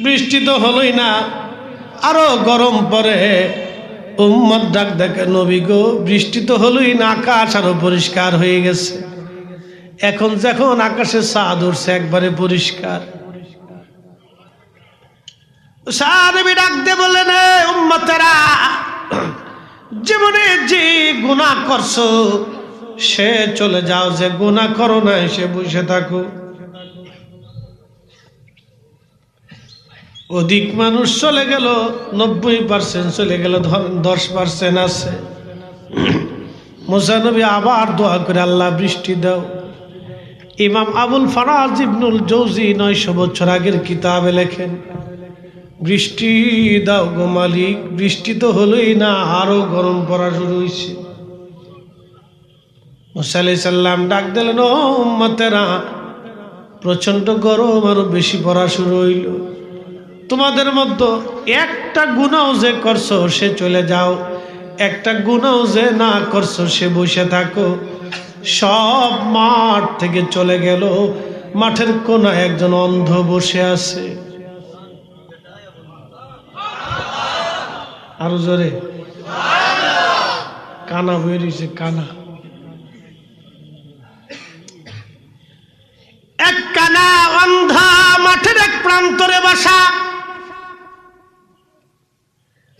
বৃষ্টি তো হলোই না, আরো গরম পড়ে। উম্মত ডাক দেখে, নবী গো বৃষ্টি তো হলোই না, আকাশ আরো পরিষ্কার হয়ে গেছে। এখন যখন আকাশে চাঁদ উঠছে একবারে পরিষ্কার। সাহাবী ডাক দিয়ে বললেন, উম্মতেরা, জীবনে যে গুনাহ করছো সে চলে যাও, যে গুনাহ করো না সে বসে থাকো। অধিক মানুষ চলে গেল, 90% চলে গেল, 10% আছে। মুসা নবী আবার দোয়া করে, আল্লাহ বৃষ্টি দাও। ইমাম আবুল ফারাজ ইবনুল জৌজি 900 বছর আগের কিতাবে লেখেন, বৃষ্টি দাও গো মালিক, বৃষ্টি তো হলোই না, আরো গরম পড়া শুরু হয়েছে। মুসা আলাইহিস সালাম ডাক দিলেন, ও উম্মতেরা, প্রচন্ড গরম আরো বেশি পড়া শুরু হইল। তোমাদের মধ্যে একটা গুনাহ যে করছো সে চলে যাও, একটা গুনাহ যে না করছো সে বসে থাকো। সব মাঠ থেকে চলে গেল, মাঠের কোনায় একজন অন্ধ বসে আছে। আরো জোরে, কানা বেরিয়েছে, কানা। এক কানা অন্ধা মাঠের এক প্রান্তরে বসা।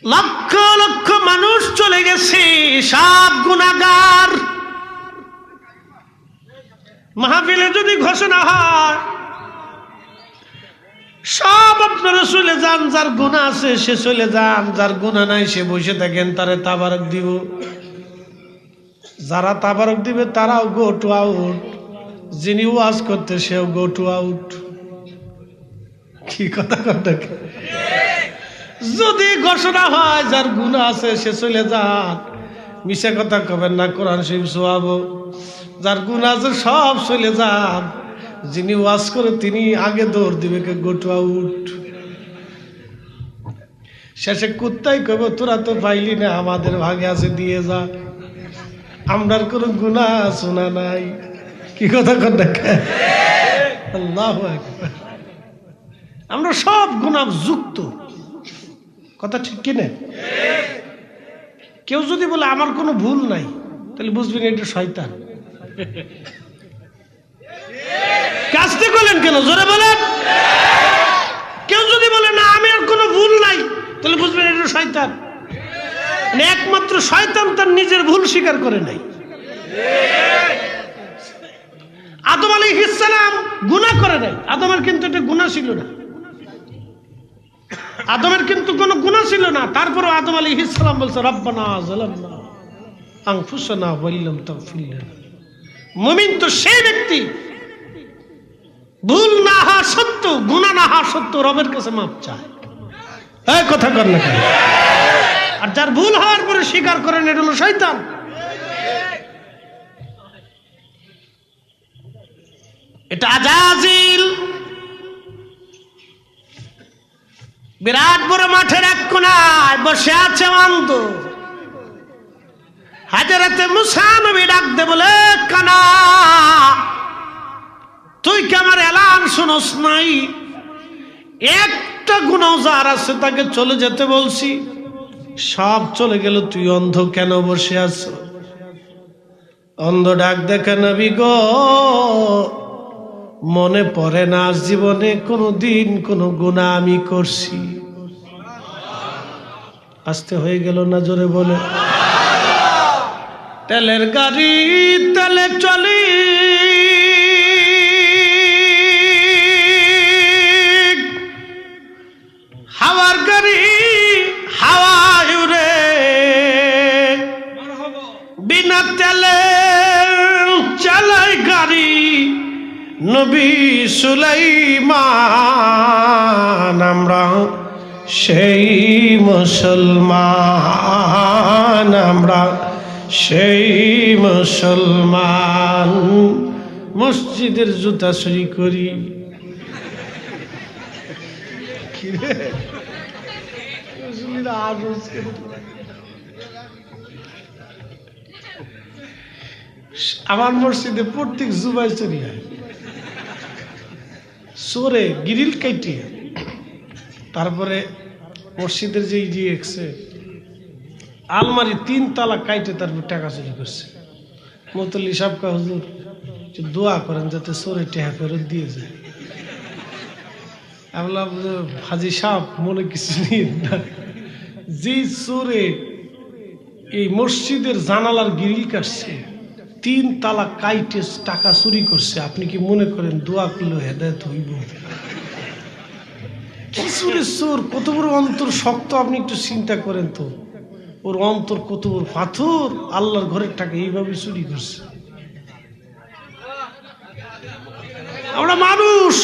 লক্ষ লক্ষ মানুষ চলে গেছে, সব গুনাহগার। মাহফিলে যদি ঘোষণা হয় সব আপনারা চলে যান, যার গুনাহ আছে সে চলে যান, যার গুনাহ নাই সে বসে থাকেন, তারে তাবারক দিব। যারা তাবারক দিবে তারাও গো টু আউট, যিনি ওয়াজ করতে সেও গো টু আউট। কি কথা কথা, যদি ঘোষণা হয় যার গুনাহ আছে সে চলে যান, মিশা কথা কবেন না, কোরআন শরীফ শোয়াবো। যার গুনাহ আছে সব চলে যান, যিনি ওয়াজ করে তিনি আগে দৌড় দিবে, কে গো টু আউট। শেষে কুত্তাই কবে, তোরা তো পাইলি না, আমাদের ভাগে আছে দিয়ে যা, আমরার কোনো গুনাহ শোনা নাই। কি কথা কথা, আল্লাহু আকবার। আমরা সব গুনাহ যুক্ত, কথা ঠিক কিনা? কেউ যদি বলে আমার কোনো ভুল নাই, তাহলে বুঝবেন এটা শয়তান। কাজতে করলেন কেন, জোরে বলেন। কেউ যদি বলে না আমি আর কোনো ভুল নাই, তাহলে বুঝবেন এটা শয়তান। মানে একমাত্র শয়তান তার নিজের ভুল স্বীকার করে নাই। আদম আলাইহিস সালাম গুনাহ করে নাই, আদমের কিন্তু এটা গুনাহ ছিল না, আদমের কিন্তু কোনো গুনাহ ছিল না। তারপরও আদম আলাইহিস সালাম বলছে, রব্বানা যালামনা আনফুসানা ওয়া ইল্লাম তাগফির লানা। মুমিন তো সেই ব্যক্তি ভুল না হওয়া সত্ত্বেও, গুনাহ না হওয়া সত্ত্বেও রবের কাছে মাপ চায়। এই কথা কর না কেন? আর যার ভুল হওয়ার পরে স্বীকার করেন, এটা হলো শয়তান। এটা আজাজিল। বিরাট বড় মাঠের এক কোনায় বসে আছে অন্ধ। হাজরাতে মুসা নবী ডাক দে বলে, কানা, তুই কি আমার এলান শুনস নাই? একটা গুনাহ যার আছে তাকে চলে যেতে বলছি, সব চলে গেল, তুই অন্ধ কেন বসে আছো? অন্ধ ডাক দেখে, নবী গো, মনে পড়ে না জীবনে কোনোদিন কোনো গুনাহ আমি করছি। আস্তে হয়ে গেল না, জোরে বলে। তেলের গাড়ি তেলে চলি, হাওয়ার গাড়ি হাওয়ায় উড়ে, বিনা তেলে চালাই গাড়ি নবী সুলাইমান। আমরা সেই মুসলমান, আমরা সেই মুসলমান, মসজিদের জুতা চুরি করি। আমার মসজিদে প্রত্যেক জুমায় চুরি হয়, চোরে গিরিল কাটিয়ে তারপরে মসজিদের যে গিয়েছে আলমারি 3 তালা কাইটে তারপর টাকা চুরি করছে। মুতল্লি সাহেব কা হুজুর দোয়া করেন যাতে চোরে টাকা ফেরত দিয়ে যায়। আমি বললাম হাজি সাহেব মনে কিছু নেই না, যে চোরে এই মসজিদের জানালার গ্রিল কাটছে 3 তালা কাইটে টাকা চুরি করছে, আপনি কি মনে করেন দোয়া করলে হেদায়েত হইব? কি চোরের চোর, কত বড় অন্তর শক্ত, আপনি একটু চিন্তা করেন তো। ওর অন্তর কত বড় পাথর, আল্লাহর ঘরের টাকা এইভাবে চুরি করছে। আমরা মানুষ।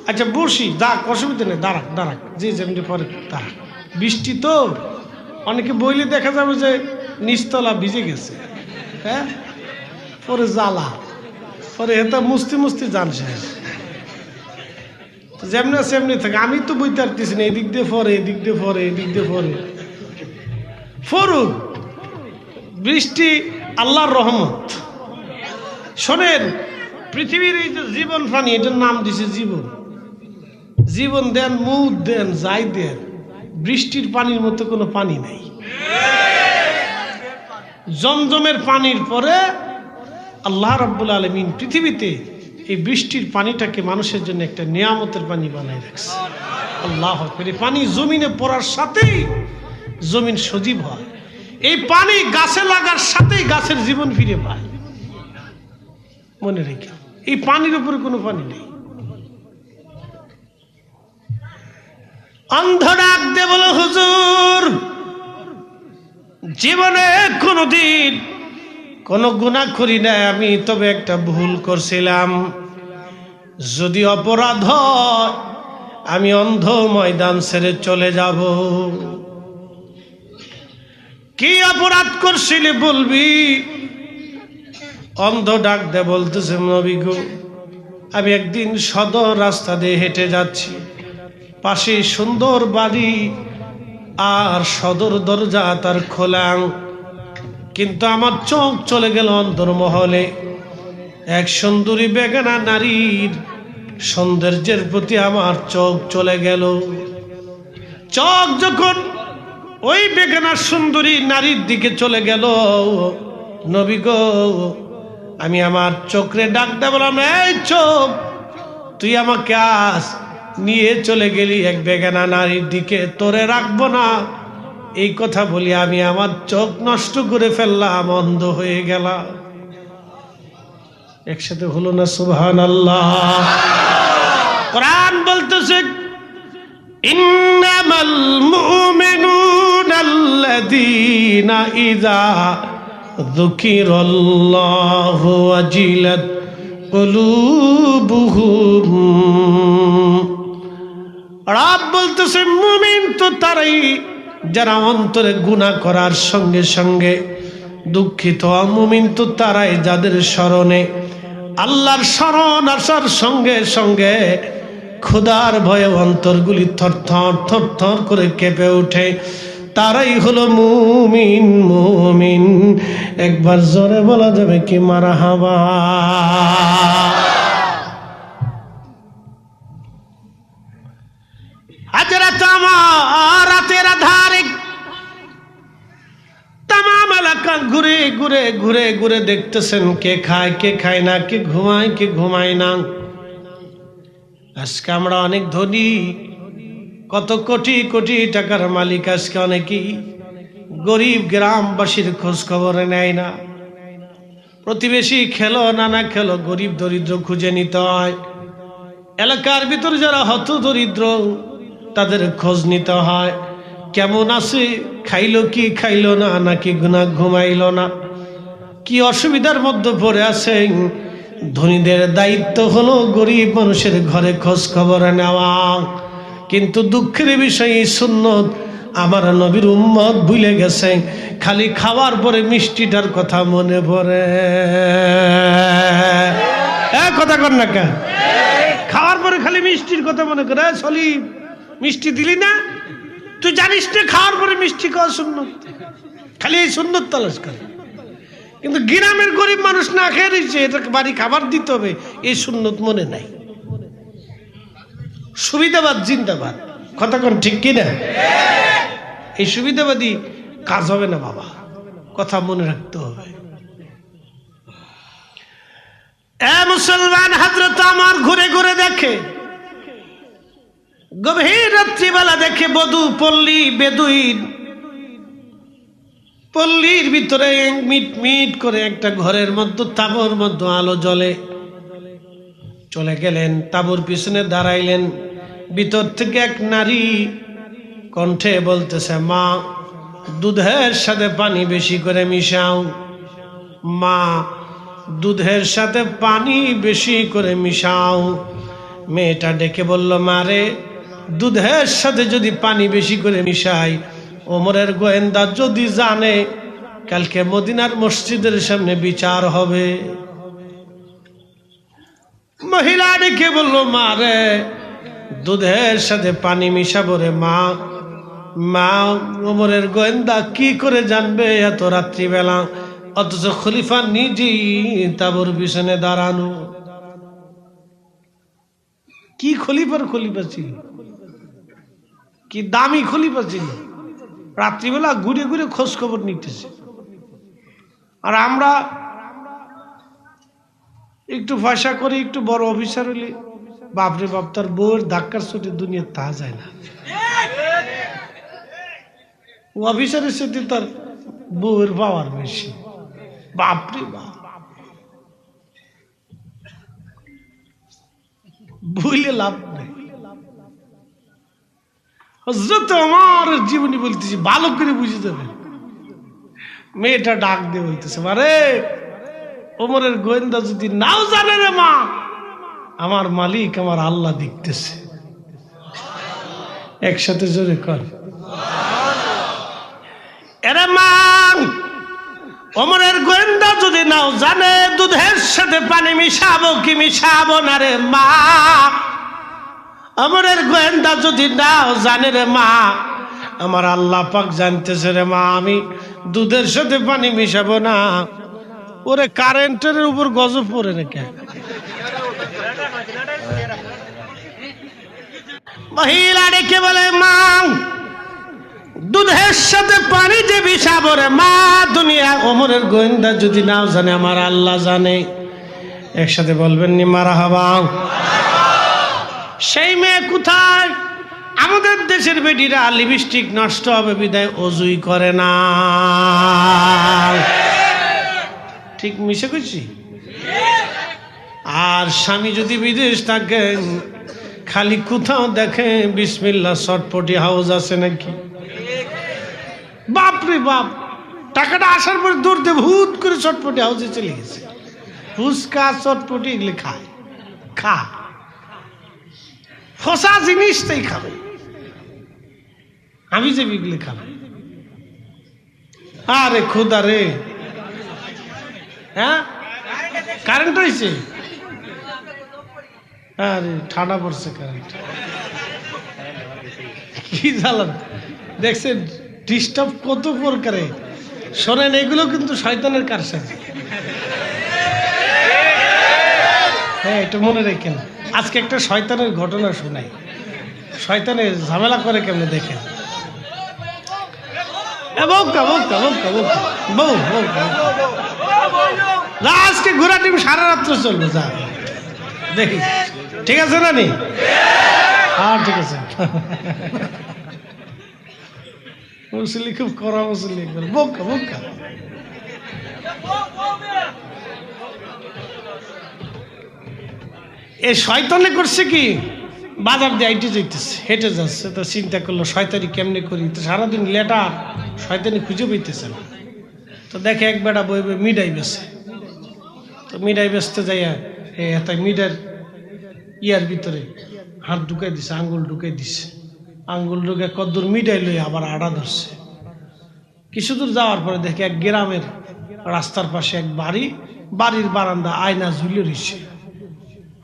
আচ্ছা বসি, অসুবিধা নেই, দাঁড়াক যে যেমনি পরে দাঁড়াক। বৃষ্টি তো অনেকে বইলে দেখা যাবে যে নিচতলা ভিজে গেছে, হ্যাঁ, পরে জ্বালা, পরে এটা মুস্তি জান শেষ। যেমনি আছে এমনি থাকে। আমি তো বইতে পারতেছি না, এদিক দিয়ে পরে এদিক দিয়ে পরে ফরুক। বৃষ্টি আল্লাহর রহমত। শোনেন, পৃথিবীর এই যে জীবন প্রাণী, এটার নাম দিছে জীবন দেন, মুখ দেন, যাই দেন, বৃষ্টির পানির মতো কোনো পানি নাই। জমজমের পানির পরে আল্লাহ রাব্বুল আলামিন পৃথিবীতে এই বৃষ্টির পানিটাকে মানুষের জন্য একটা নিয়ামতের পানি বানাই রাখছে। আল্লাহ আকবার। এই পানি জমিনে পড়ার সাথেই জমিন সজীব হয়। এই পানি গাছে লাগার সাথেই গাছের জীবন ফিরে পায়। মনে রেখে, এই পানির উপরে কোনো পানি নেই। অন্ধ ডাক দে বলো হুজুর, জীবনে কোনোদিন কোনো গুনাহ করি নাই আমি, তবে একটা ভুল করছিলাম। যদি অপরাধ হয় আমি অন্ধ ময়দান ছেড়ে চলে যাব। কি অপরাধ করছিলি বলবি? অন্ধ ডাক দে বলতেছে, নবী গো, আমি একদিন সদর রাস্তা দিয়ে হেঁটে যাচ্ছি, পাশে সুন্দর বাড়ি আর সদর দরজা তার খোলা, কিন্তু আমার চোখ চলে গেল অন্তর্মহলে। এক সুন্দরী বেগানা নারীর সৌন্দর্যের প্রতি আমার চোখ চলে গেল। চোখ যখন ওই বেগানা সুন্দরী নারীর দিকে চলে গেল, নবী গো, আমি আমার চোখরে ডাক দে বললাম, এই চোখ, তুই আমাকে আজ নিয়ে চলে গেলি এক বেগানা নারীর দিকে, তোরে রাখবো না। এই কথা বলি আমি আমার চোখ নষ্ট করে ফেললাম, অন্ধ হয়ে গেলাম। একসাথে হলো না সুবহানাল্লাহ? কোরআন বলতেছে, ইন্নামাল মুমিনুনা আল্লাযীনা ইযা যুকিরাল্লাহু ওয়াজিলাত কুলুবুহুম। রব বলতেছে, মুমিন তো তারাই যারা অন্তরে গুনাহ করার সঙ্গে সঙ্গে দুঃখিত। মুমিন তো তারাই যাদের স্মরণে আল্লাহর স্মরণ আসার সঙ্গে সঙ্গে খোদার ভয়ে অন্তরগুলি থরথর করে কেঁপে ওঠে, তারাই হলো মুমিন। মুমিন একবার জোরে বলা যাবে কি মারহাবা? রাতের আধারে তামাম এলাকা ঘুরে ঘুরে ঘুরে ঘুরে দেখতেছেন কে খায় কে খায় না, কে ঘুমায় কে ঘুমায় না। আজকে আমরা অনেক ধনী, কত কোটি কোটি টাকার মালিক, আজকে অনেকেই গরিব গ্রামবাসীর খোঁজ খবর নেয় না। প্রতিবেশী খেলো না না খেলো, গরিব দরিদ্র খুঁজে নিতে হয়। এলাকার ভিতর যারা হত দরিদ্র তাদের খোঁজ নিতে হয়, কেমন আছে, খাইলো কি খাইলো না, নাকি গুনাহ ঘুমাইলো না, কি অসুবিধার মধ্যে পড়ে আছে। ধনীদের দায়িত্ব হলো গরিব মানুষের ঘরে খোঁজ খবর নেওয়া। কিন্তু দুঃখের বিষয় এই সুন্নত আমার নবীর উম্মত ভুলে গেছে। খালি খাওয়ার পরে মিষ্টিটার কথা মনে পড়ে। কথা কর না কেন? খাওয়ার পরে খালি মিষ্টির কথা মনে করে। সলিম, মিষ্টি দিলি না? তুই জানিস না খাওয়ার পরে মিষ্টি খাওয়া সুন্নত? খালি এই সুন্নত তালাশ করে। কিন্তু গ্রামের গরিব মানুষ না খেয়ে রয়েছে, এটা বাড়ি খাবার দিতে হবে, এই সুন্নত মনে নাই। সুবিধাবাদ জিন্দাবাদ। কথা কোন ঠিক কিনা? এই সুবিধাবাদী কাজ হবে না বাবা, কথা মনে রাখতে হবে। এ মুসলমান, হযরত আমার ঘুরে ঘুরে দেখে, গভীর রাত্রিবেলা দেখে বধূ পল্লী বেদুইন পল্লীর ভিতরে মিট মিট করে একটা ঘরের মধ্যে তাঁবুর মধ্যে আলো জ্বলে। চলে গেলেন, তাঁবুর পিছনে দাঁড়াইলেন। ভিতর থেকে এক নারী কণ্ঠে বলতেছে, মা দুধের সাথে পানি বেশি করে মিশাও, মা দুধের সাথে পানি বেশি করে মিশাও। মেয়েটা ডেকে বলল, মারে দুধের সাথে যদি পানি বেশি করে মিশাই, ওমরের গোয়েন্দা যদি জানে, কালকে মদিনার মসজিদের সামনে বিচার হবে। মহিলা ডেকে বলল, মারে দুধের সাথে পানি মিশাবো রে মা। মা ওমরের গোয়েন্দা কি করে জানবে এত রাত্রিবেলা, অথচ খলিফা নিজেই তাঁবুর পিছনে দাঁড়ানো। কি খলিফার খলিফা ছিল, কি দামি খলিফা ছিল, রাত্রিবেলা ঘুরে ঘুরে খোঁজ খবর নিতেছে। আর আমরা একটু পয়সা করে একটু বড় অফিসার হইলে বাপরে বাপ, তার বউয়ের ধাক্কার চোটে দুনিয়া তা যায় না। অফিসারের সাথে তার বউয়ের পাওয়ার বেশি, বাপরে বাপ। বুঝলে লাভ নেই। হযরত আমার জীবনী বলতেছি, ভালো করে বুঝে যাবে। মেয়েটা ডাক দিয়ে বলতেছে, মারে ওমরের গোয়েন্দা যদি নাও জানে রে মা, আমার মালিক আমার আল্লাহ দেখতেছে। একসাথে জোরে কর, এরে মা ওমরের গোয়েন্দা যদি নাও জানে, দুধের সাথে পানি মিশাবো কি মিশাবো না রে মা। ওমরের গোয়েন্দা যদি নাও জানে রে মা, আমার আল্লাহ পাক জানতেছে রে মা, আমি দুধের সাথে পানি মিশাবো না। ওরে কারেন্টের উপর গজব পড়ে নাকি? মহিলা ডেকে বলে, মা দুধের সাথে পানি যে মিশাবো রে মা, দুনিয়া ওমরের গোয়েন্দা যদি নাও জানে, আমার আল্লাহ জানে। একসাথে বলবেন নি মারহাবা। সেই মেয়ে কোথায়? আমাদের দেশের বেটিরা লিপস্টিক নষ্ট হবে বিদায় অজুই করে না। ঠিক মিশে করছি? আর স্বামী যদি বিদেশ থাকেন, খালি কোথাও দেখে বিসমিল্লাহ চটপটি হাউস আছে নাকি, বাপরে বাপ, টাকাটা আসার পরে দৌড় দিয়ে ভূত করে চটপটি হাউসে চলে গেছে। ফুচকা চটপটি এগুলি খায়, খা ফসা জিনিস তাই খাবে, আমি যে বিগলে খাবে। আরে খুদা রে, হ্যাঁ কারেন্ট হয়েছে, আরে ঠান্ডা পড়ছে কারেন্ট, কি জ্বালান দেখছেন, ডিস্টার্ব কত প্রকারে। শোনেন, এগুলো কিন্তু শয়তানের কারসাজি। হ্যাঁ, এটা মনে রাখেন। আজকে একটা শয়তানের ঘটনা শোনাই, শয়তানের ঝামেলা করে কেমনে দেখেন। আজকে ঘোরা টিম সারা রাত্র চলবে, যা দেখি, ঠিক আছে না নি? হ্যাঁ ঠিক আছে। মুসলি খুব কড়া মুসলি, বোকা বোকা। এই শয়তানে করছে কি, বাজার দিয়ে আইটে যাইতেছে, হেঁটে যাচ্ছে, তো চিন্তা করলো শয়তানি কেমনে করি, তো সারাদিন লেটা শয়তানি খুঁজে পেতেছে না। তো দেখে এক বেটা বই বই মিডাই বেছে, তো মিডাই বেচতে যাইয়া তাই মিডার ইয়ার ভিতরে হাত ঢুকাই দিছে, আঙ্গুল ঢুকাই দিছে, আঙ্গুল ঢুকে কদ্দুর মিডাই লই আবার আড়া ধরছে। কিছু দূর যাওয়ার পরে দেখে এক গ্রামের রাস্তার পাশে এক বাড়ি, বাড়ির বারান্দা আয়না ঝুলে রয়েছে।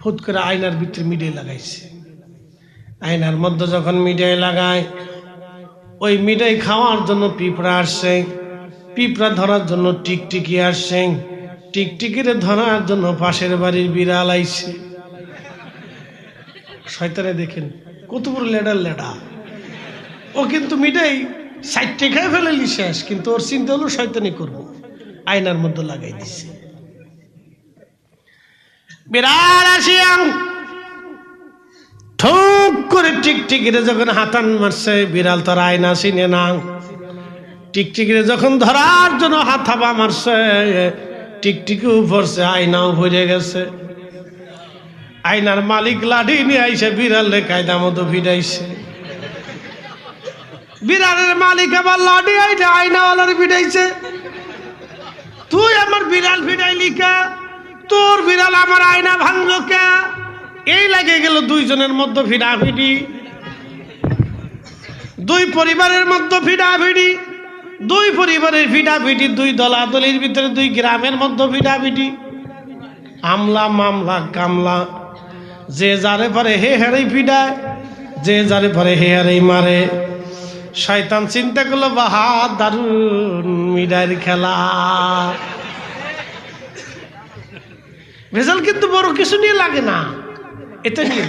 হুট করে আয়নার ভিতরে মিডাই লাগাইছে। আয়নার মধ্যে যখন মিডাই লাগায়, ওই মিডাই খাওয়ার জন্য পিঁপড়া আসছে, পিঁপড়া ধরার জন্য টিকটিকি আসছে, টিকটিকিরে ধরার জন্য পাশের বাড়ির বিড়াল আইছে। শয়তানে দেখেন কত বড় লেডার লেডা, ও কিন্তু মিটাই সাইডটা খেয়ে ফেলেলি শেষ, কিন্তু ওর চিন্তা হলো শয়তানি করবো, আয়নার মধ্যে লাগাই দিছে। বিড়াল আসিয়া ঠুক করে টিকটিকিরে যখন হাতান মারছে, বিড়াল তার আয়না চিনে না। টিকটিকিরে যখন ধরার জন্য হাতাবা মারছে, টিকটিকিও পড়ছে, আয়নাও ভরে গেছে। আয়নার মালিক লাঠি নিয়ে আইসে বিড়ালে কায়দা মতো ভিড়াইছে। বিড়ালের মালিক আবার লাঠি আইনা আয়নাওয়ালার ভিড়াইছে। তুই আমার বিড়াল ভিড়াইলি কা? তোর বিড়াল আমার আয়না ভাঙলো কে? এই লাগে গেল দুইজনের মধ্যে ভিড়াভিড়ি, দুই পরিবারের মধ্যে ভিড়াভিড়ি, দুই পরিবারের ভিড়াভিড়ি, দুই দলাদলির ভিতরে দুই গ্রামের মধ্যে ভিড়াভিড়ি, আমলা মামলা কামলা, যে যারে পারে হে হারেই ভিড়ায়, যে যারে পারে হে হারেই মারে। শয়তান চিন্তা করলো বাহা দারুন মিডার খেলা। ভেজাল কিন্তু বড় কিছু নিয়ে লাগে না, এটা নিয়ে।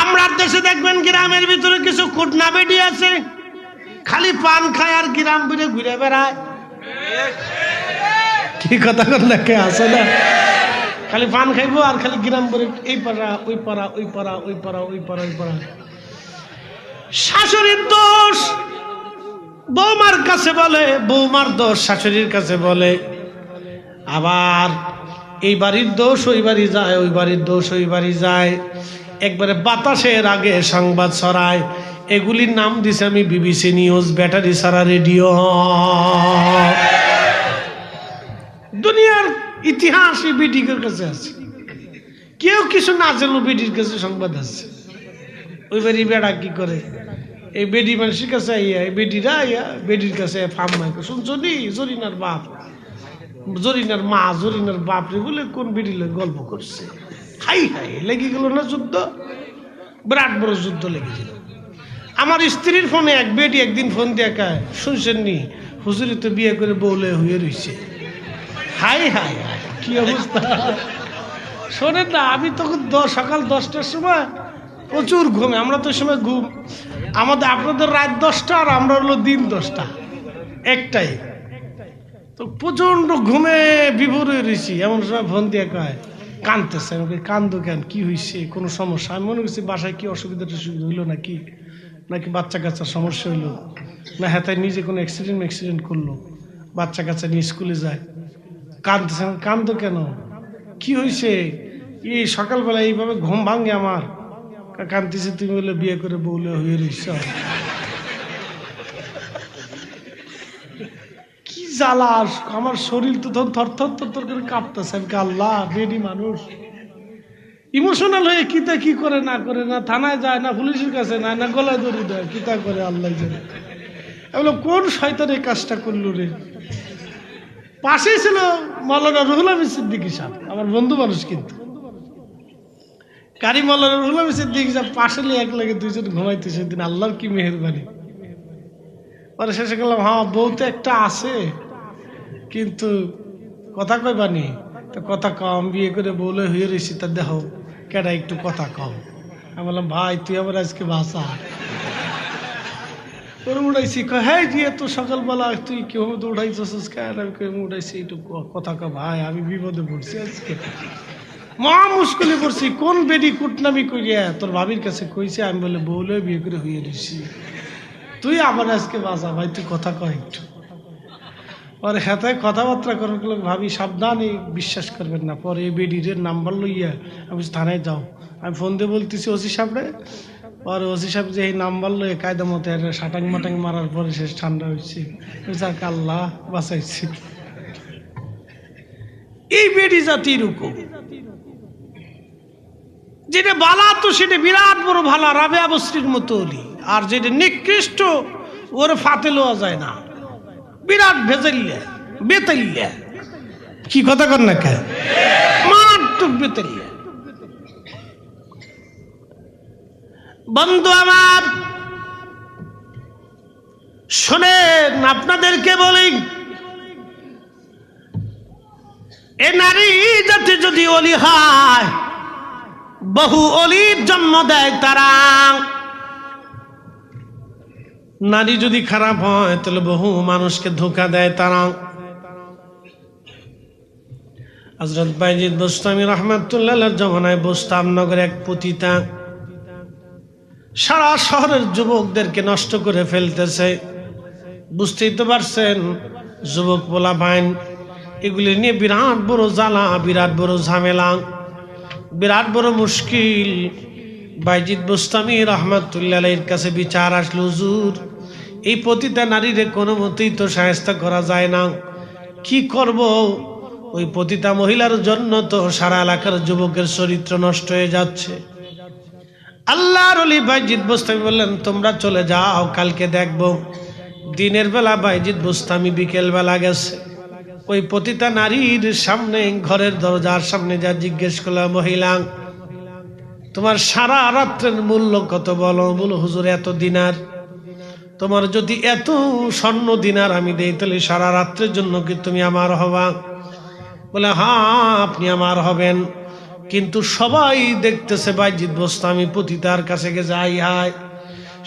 আমরা দেশে দেখবেন গ্রামের ভিতরে কিছু কুটনা বেডি আছে, খালি পান খায় আর গ্রাম ঘুরে ঘুরে বেড়ায়। কি কথা করলে কে আছে না? খালি পান খাইবো আর খালি গ্রাম ঘুরে, এই পাড়া ওই পাড়া, ওই পাড়া ওই পাড়া, ওই পাড়া ওই পাড়া। শাশুড়ির দোষ বৌমার কাছে বলে, বৌমার দোষ শাশুড়ির কাছে বলে, আবার এই বাড়ির দোষ ওই বাড়ি যায়, ওই বাড়ির দোষ ওই বাড়ি যায়। একবারে বাতাসের আগে সংবাদ ছড়ায়। এগুলির নাম দিছে আমি বিবিসি নিউজ, ব্যাটারি সারা রেডিও। দুনিয়ার ইতিহাস এই বিডির কাছে আছে, কেউ কিছু না জানলো বিডির কাছে সংবাদ আছে। ওই বাড়ি বেড়া কি করে, এই বেডি মানুষের কাছে আইয়া, এই বেডিরা আইয়া বেডির কাছে ফার্ম মাইক শুনছো নি, জরিনার বাপ, জরিনার মা, জরিনার বাপ রে বলে কোন বেডি গল্প করছে। হাই হাই লেগে গেল না যুদ্ধ, বিরাট বড় যুদ্ধ লেগেছিল। আমার স্ত্রীর ফোনে এক বেডি একদিন ফোন দিয়ে কায়, শুনছেন নি হুজুরি তো বিয়ে করে বউলে হয়ে রয়েছে। হাই হাই হাই কি অবস্থা শোনেন না। আমি তখন সকাল 10টার সময় প্রচুর ঘুমে, আমরা তো সময় ঘুম আমাদের, আপনাদের রাত 10টা আর আমরা হলো দিন 10টা, একটাই। তো প্রচন্ড ঘুমে বিভোর হয়ে রয়েছি। এমন সময় ফোন দিয়ে কয়, কাঁদতেছে। আমাকে কান্দো কেন, কি হয়েছে, কোনো সমস্যা? আমি মনে করছি বাসায় কি অসুবিধা টসুবিধা হইলো নাকি, নাকি বাচ্চা কাচ্চার সমস্যা হইলো, না হ্যাঁ তাই নিজে কোনো অ্যাক্সিডেন্ট করলো, বাচ্চা কাচ্চা নিয়ে স্কুলে যায়। কাঁদতেছে। কান্দো কেন, কি হয়েছে? এই সকালবেলা এইভাবে ঘুম ভাঙে আমার। কাঁদতেছে, তুমি বলে বিয়ে করে বউলে হয়ে রইছ। কি জ্বালা, আমার শরীর তো তখন থরথর থরথর করে কাঁপতেছে। আমি আল্লাহ, বেডি মানুষ ইমোশনাল হয়ে কিতা কি করে না করে, না থানায় যায়, না পুলিশের কাছে, না না গলায় দড়ি দেয়, কিতা করে আল্লাহ জানে। এগুলো কোন শয়তান এই কাজটা করলো রে? পাশেই ছিল মাওলানা রুহুল আমিন সিদ্দিকী সাহেব, আমার বন্ধু মানুষ, কিন্তু কারি মাওলানা রুহুল আমিন সিদ্দিকী সাহেব পাশে এক লাগে দুইজন ঘুমাইতে। সেদিন আল্লাহর কি মেহেরবানি। পরে শেষে গেলাম, হ্যাঁ বউ তো একটা আছে, কিন্তু কথা কইবানি তো কথা কম, বিয়ে করে বউলে হয়ে রয়েছি, তা দেহ কেডা একটু কথা কম। আমি বললাম, ভাই তুই আবার আজকে বাসা তোর উড়াইছি। হ্যাঁ দিয়ে তো সকালবেলা তুই কেউ তো উঠাইছিস কেন? আমি উঠাইছি, একটু কথা ক ভাই, আমি বিপদে পড়ছি আজকে, মহা মুশকিলে পড়ছি। কোন বেডি কুটনামি করিয়া তোর ভাবির কাছে কইছে আমি বলে বউলে বিয়ে করে হয়ে রয়েছি, তুই আবার আজকে বাসা ভাই, তুই কথা কয় একটু। পরে হাতে কথাবার্তা করার লোক ভাবি সাবধানে, বিশ্বাস করবেন না। পরে এই বেডির নাম্বার লইয়া আমি থানায় যাও, আমি ফোন দিয়ে বলতেছি ওসি সাহেবরে। পরে ওসি সাহেব যে এই নাম্বার লইয়া কায়দা মতো সাটাং মাটাং মারার পরে শেষ ঠান্ডা হয়েছে। যাক আল্লাহ বাঁচাইছি। এই বেডি জাতি রকম, যেটা বালা তো সেটা বিরাট বড় ভালো, রাবেয়া বস্রির মতো অলি, আর যেটা নিকৃষ্ট ওর ফাতে লওয়া যায় না, বিরাট ভেজাল্লা বেতাল্লা। কি কথা কর না কে, মারাত্মক বেতাল্লা। বন্ধু আমার শোনেন, আপনাদেরকে বলি, এ নারী জাতি যদি অলি হয়, বহু অলির জন্ম দেয় তারা। নারী যদি খারাপ হয় তাহলে বহু মানুষকে ধোঁকা দেয় তারা। হযরত বাইজিদ বুস্তামি রাহমাতুল্লাহ আলাইহির জামানায় বুস্তামনগরে এক পতিতা সারা শহরের যুবকদেরকে নষ্ট করে ফেলতেছে। বুঝতেই তো পারছেন, যুবক পোলা বাইন এগুলি নিয়ে বিরাট বড় জ্বালা, বিরাট বড় ঝামেলা, বিরাট বড় মুশকিল। বাইজিদ বুস্তামি রাহমাতুল্লাহ আলাইহির কাছে বিচার আসলো, হুজুর এই পতিতা নারীরে কোনো মতেই তো শায়েস্তা করা যায় না, কি করব? ওই পতিতা মহিলার জন্য তো সারা এলাকার যুবকের চরিত্র নষ্ট হয়ে যাচ্ছে। আল্লাহর ওলি বাইজিদ বুস্তামি বললেন, তোমরা চলে যাও, কালকে দেখব। দিনের বেলা বাইজিদ বুস্তামি বিকেল বেলা গেছে ওই পতিতা নারীর সামনে, ঘরের দরজার সামনে যা জিজ্ঞেস করলো, মহিলা তোমার সারা রাত্রের মূল্য কত বলো? বলো হুজুর এত দিনার। তোমার যদি এত স্বর্ণ দিনার আমি দেই তাহলে সারা রাত্রের জন্য কি তুমি আমার হবা? বলে হ্যাঁ আপনি আমার হবেন, কিন্তু সবাই দেখতেছে বাইজিদ বুস্তামি পতিতার কাছে গেছে, আই হায়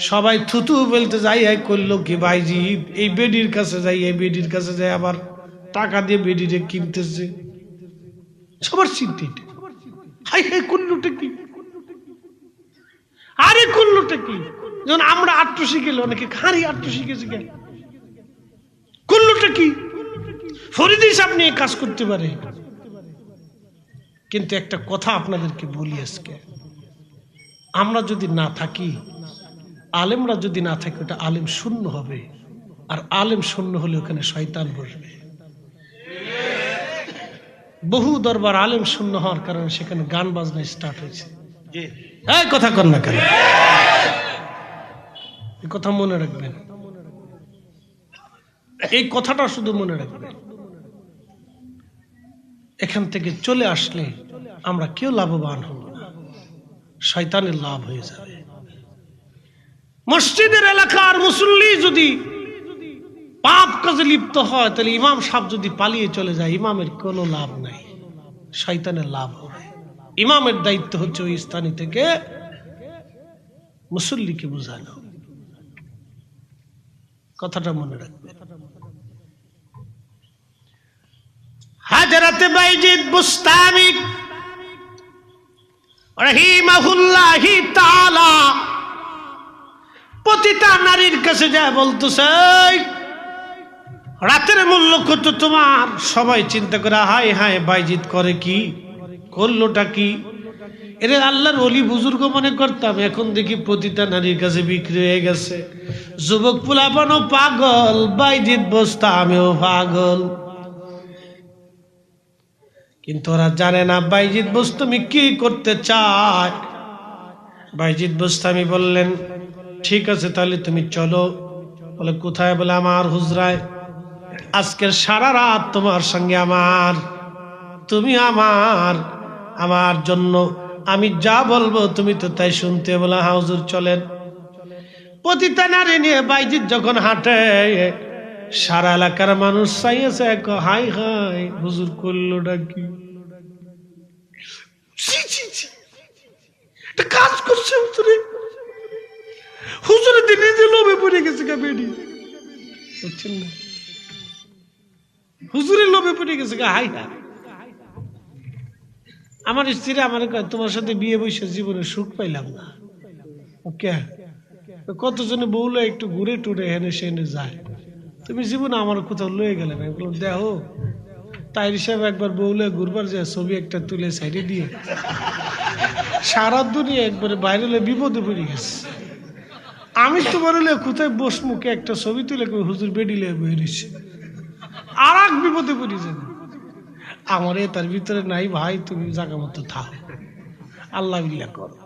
সবাই থুতু বলতে যাই হাই করলো কি বাইজিদ এই বেডির কাছে যাই, এই বেডির কাছে যাই আবার টাকা দিয়ে বেডিরে কিনতেছে। সবার চিন্তা হাই হাই করলোটা কি, আরে করলোটা কি? যখন আমরা 8 শিখেল অনেকে খারি 8 শিখেছে কেন, করলোটা কি? ফরিদিস আপনি এই কাজ করতে পারে। কিন্তু একটা কথা আপনাদেরকে বলি আজকে, আমরা যদি না থাকি, আলেমরা যদি না থাকে, ওটা আলেম শূন্য হবে, আর আলেম শূন্য হলে ওখানে শয়তান বসবে। বহু দরবার আলেম শূন্য হওয়ার কারণে সেখানে গান বাজনা স্টার্ট হয়েছে। এই কথা কর না কেন? এই কথা মনে রাখবেন, এই কথাটা শুধু মনে রাখবেন। এখান থেকে চলে আসলে আমরা কেউ লাভবান হব না, শয়তানের লাভ হয়ে যাবে। মসজিদের এলাকার মুসল্লি যদি পাপ কাজে লিপ্ত হয় তাহলে ইমাম সাহেব যদি পালিয়ে চলে যায়, ইমামের কোনো লাভ নাই, শয়তানের লাভ হবে। ইমামের দায়িত্ব হচ্ছে ওই স্থানে থেকে মুসল্লিকে বোঝানো। কথাটা মনে রাখবেন। হযরত বাইজিদ বুস্তামি রাহিমাহুল্লাহি তাআলা পতিতা নারীর কাছে যায় বলতেছে, রাতের মূল্য কত তোমার? সবাই চিন্তা করে হায় হায় বাইজিদ করে কি, করলোটা কি? এরে আল্লাহর ওলি বুজুর্গ মনে করতাম, এখন দেখি পতিতা নারীর কাছে বিক্রি হয়ে গেছে। যুবক পোলাপানও পাগল, বাইজিদ বুস্তামিও পাগল। কিন্তু ওরা জানে না বাইজিদ বুস্তামি কি করতে চায়। বাইজিদ বুস্তামি বললেন, ঠিক আছে তাহলে তুমি চলো। বলে কোথায়? বলে আমার হুজরায়। আজকের সারা রাত তোমার সঙ্গে আমার, তুমি আমার জন্য আমি যা বলবো তুমি তো তাই শুনতে। বলে হ্যাঁ হুজুর চলেন। পতিতা নারী নিয়ে বাইজিদ যখন হাঁটে, সারা এলাকার মানুষ চাইছে হাই হাই হুজুর করলোটা কি, কাজ করছে হুজুরে, হুজুরের দিনে যে লোভে পড়ে গেছে গা বেডি, বুঝছেন না? হুজুরের লোভে পড়ে গেছে গা। হাই হাই আমার স্ত্রী আমার কয়, তোমার সাথে বিয়ে বসে জীবনে সুখ পাইলাম না। ওকে কতজনে বউলে একটু ঘুরে টুরে হেনে সেনে যায়, তুমি জীবনে আমার কোথাও লয়ে গেলে না। বললাম দেখো তাই হিসাবে একবার বউলে ঘুরবার যায়, ছবি একটা তুলে সাইডে দিয়ে সারা দুনিয়া একবারে বাইরে বিপদে পড়ে গেছে। আমি তোমার হলে কোথায় বস মুখে একটা ছবি তুলে হুজুর বেডিলে বেরিয়েছে, আর এক বিপদে পড়ে যাবে। আমার তার ভিতরে নাই ভাই, তুমি জায়গা মতো থাক, আল্লাহ বিল্লাহ করো।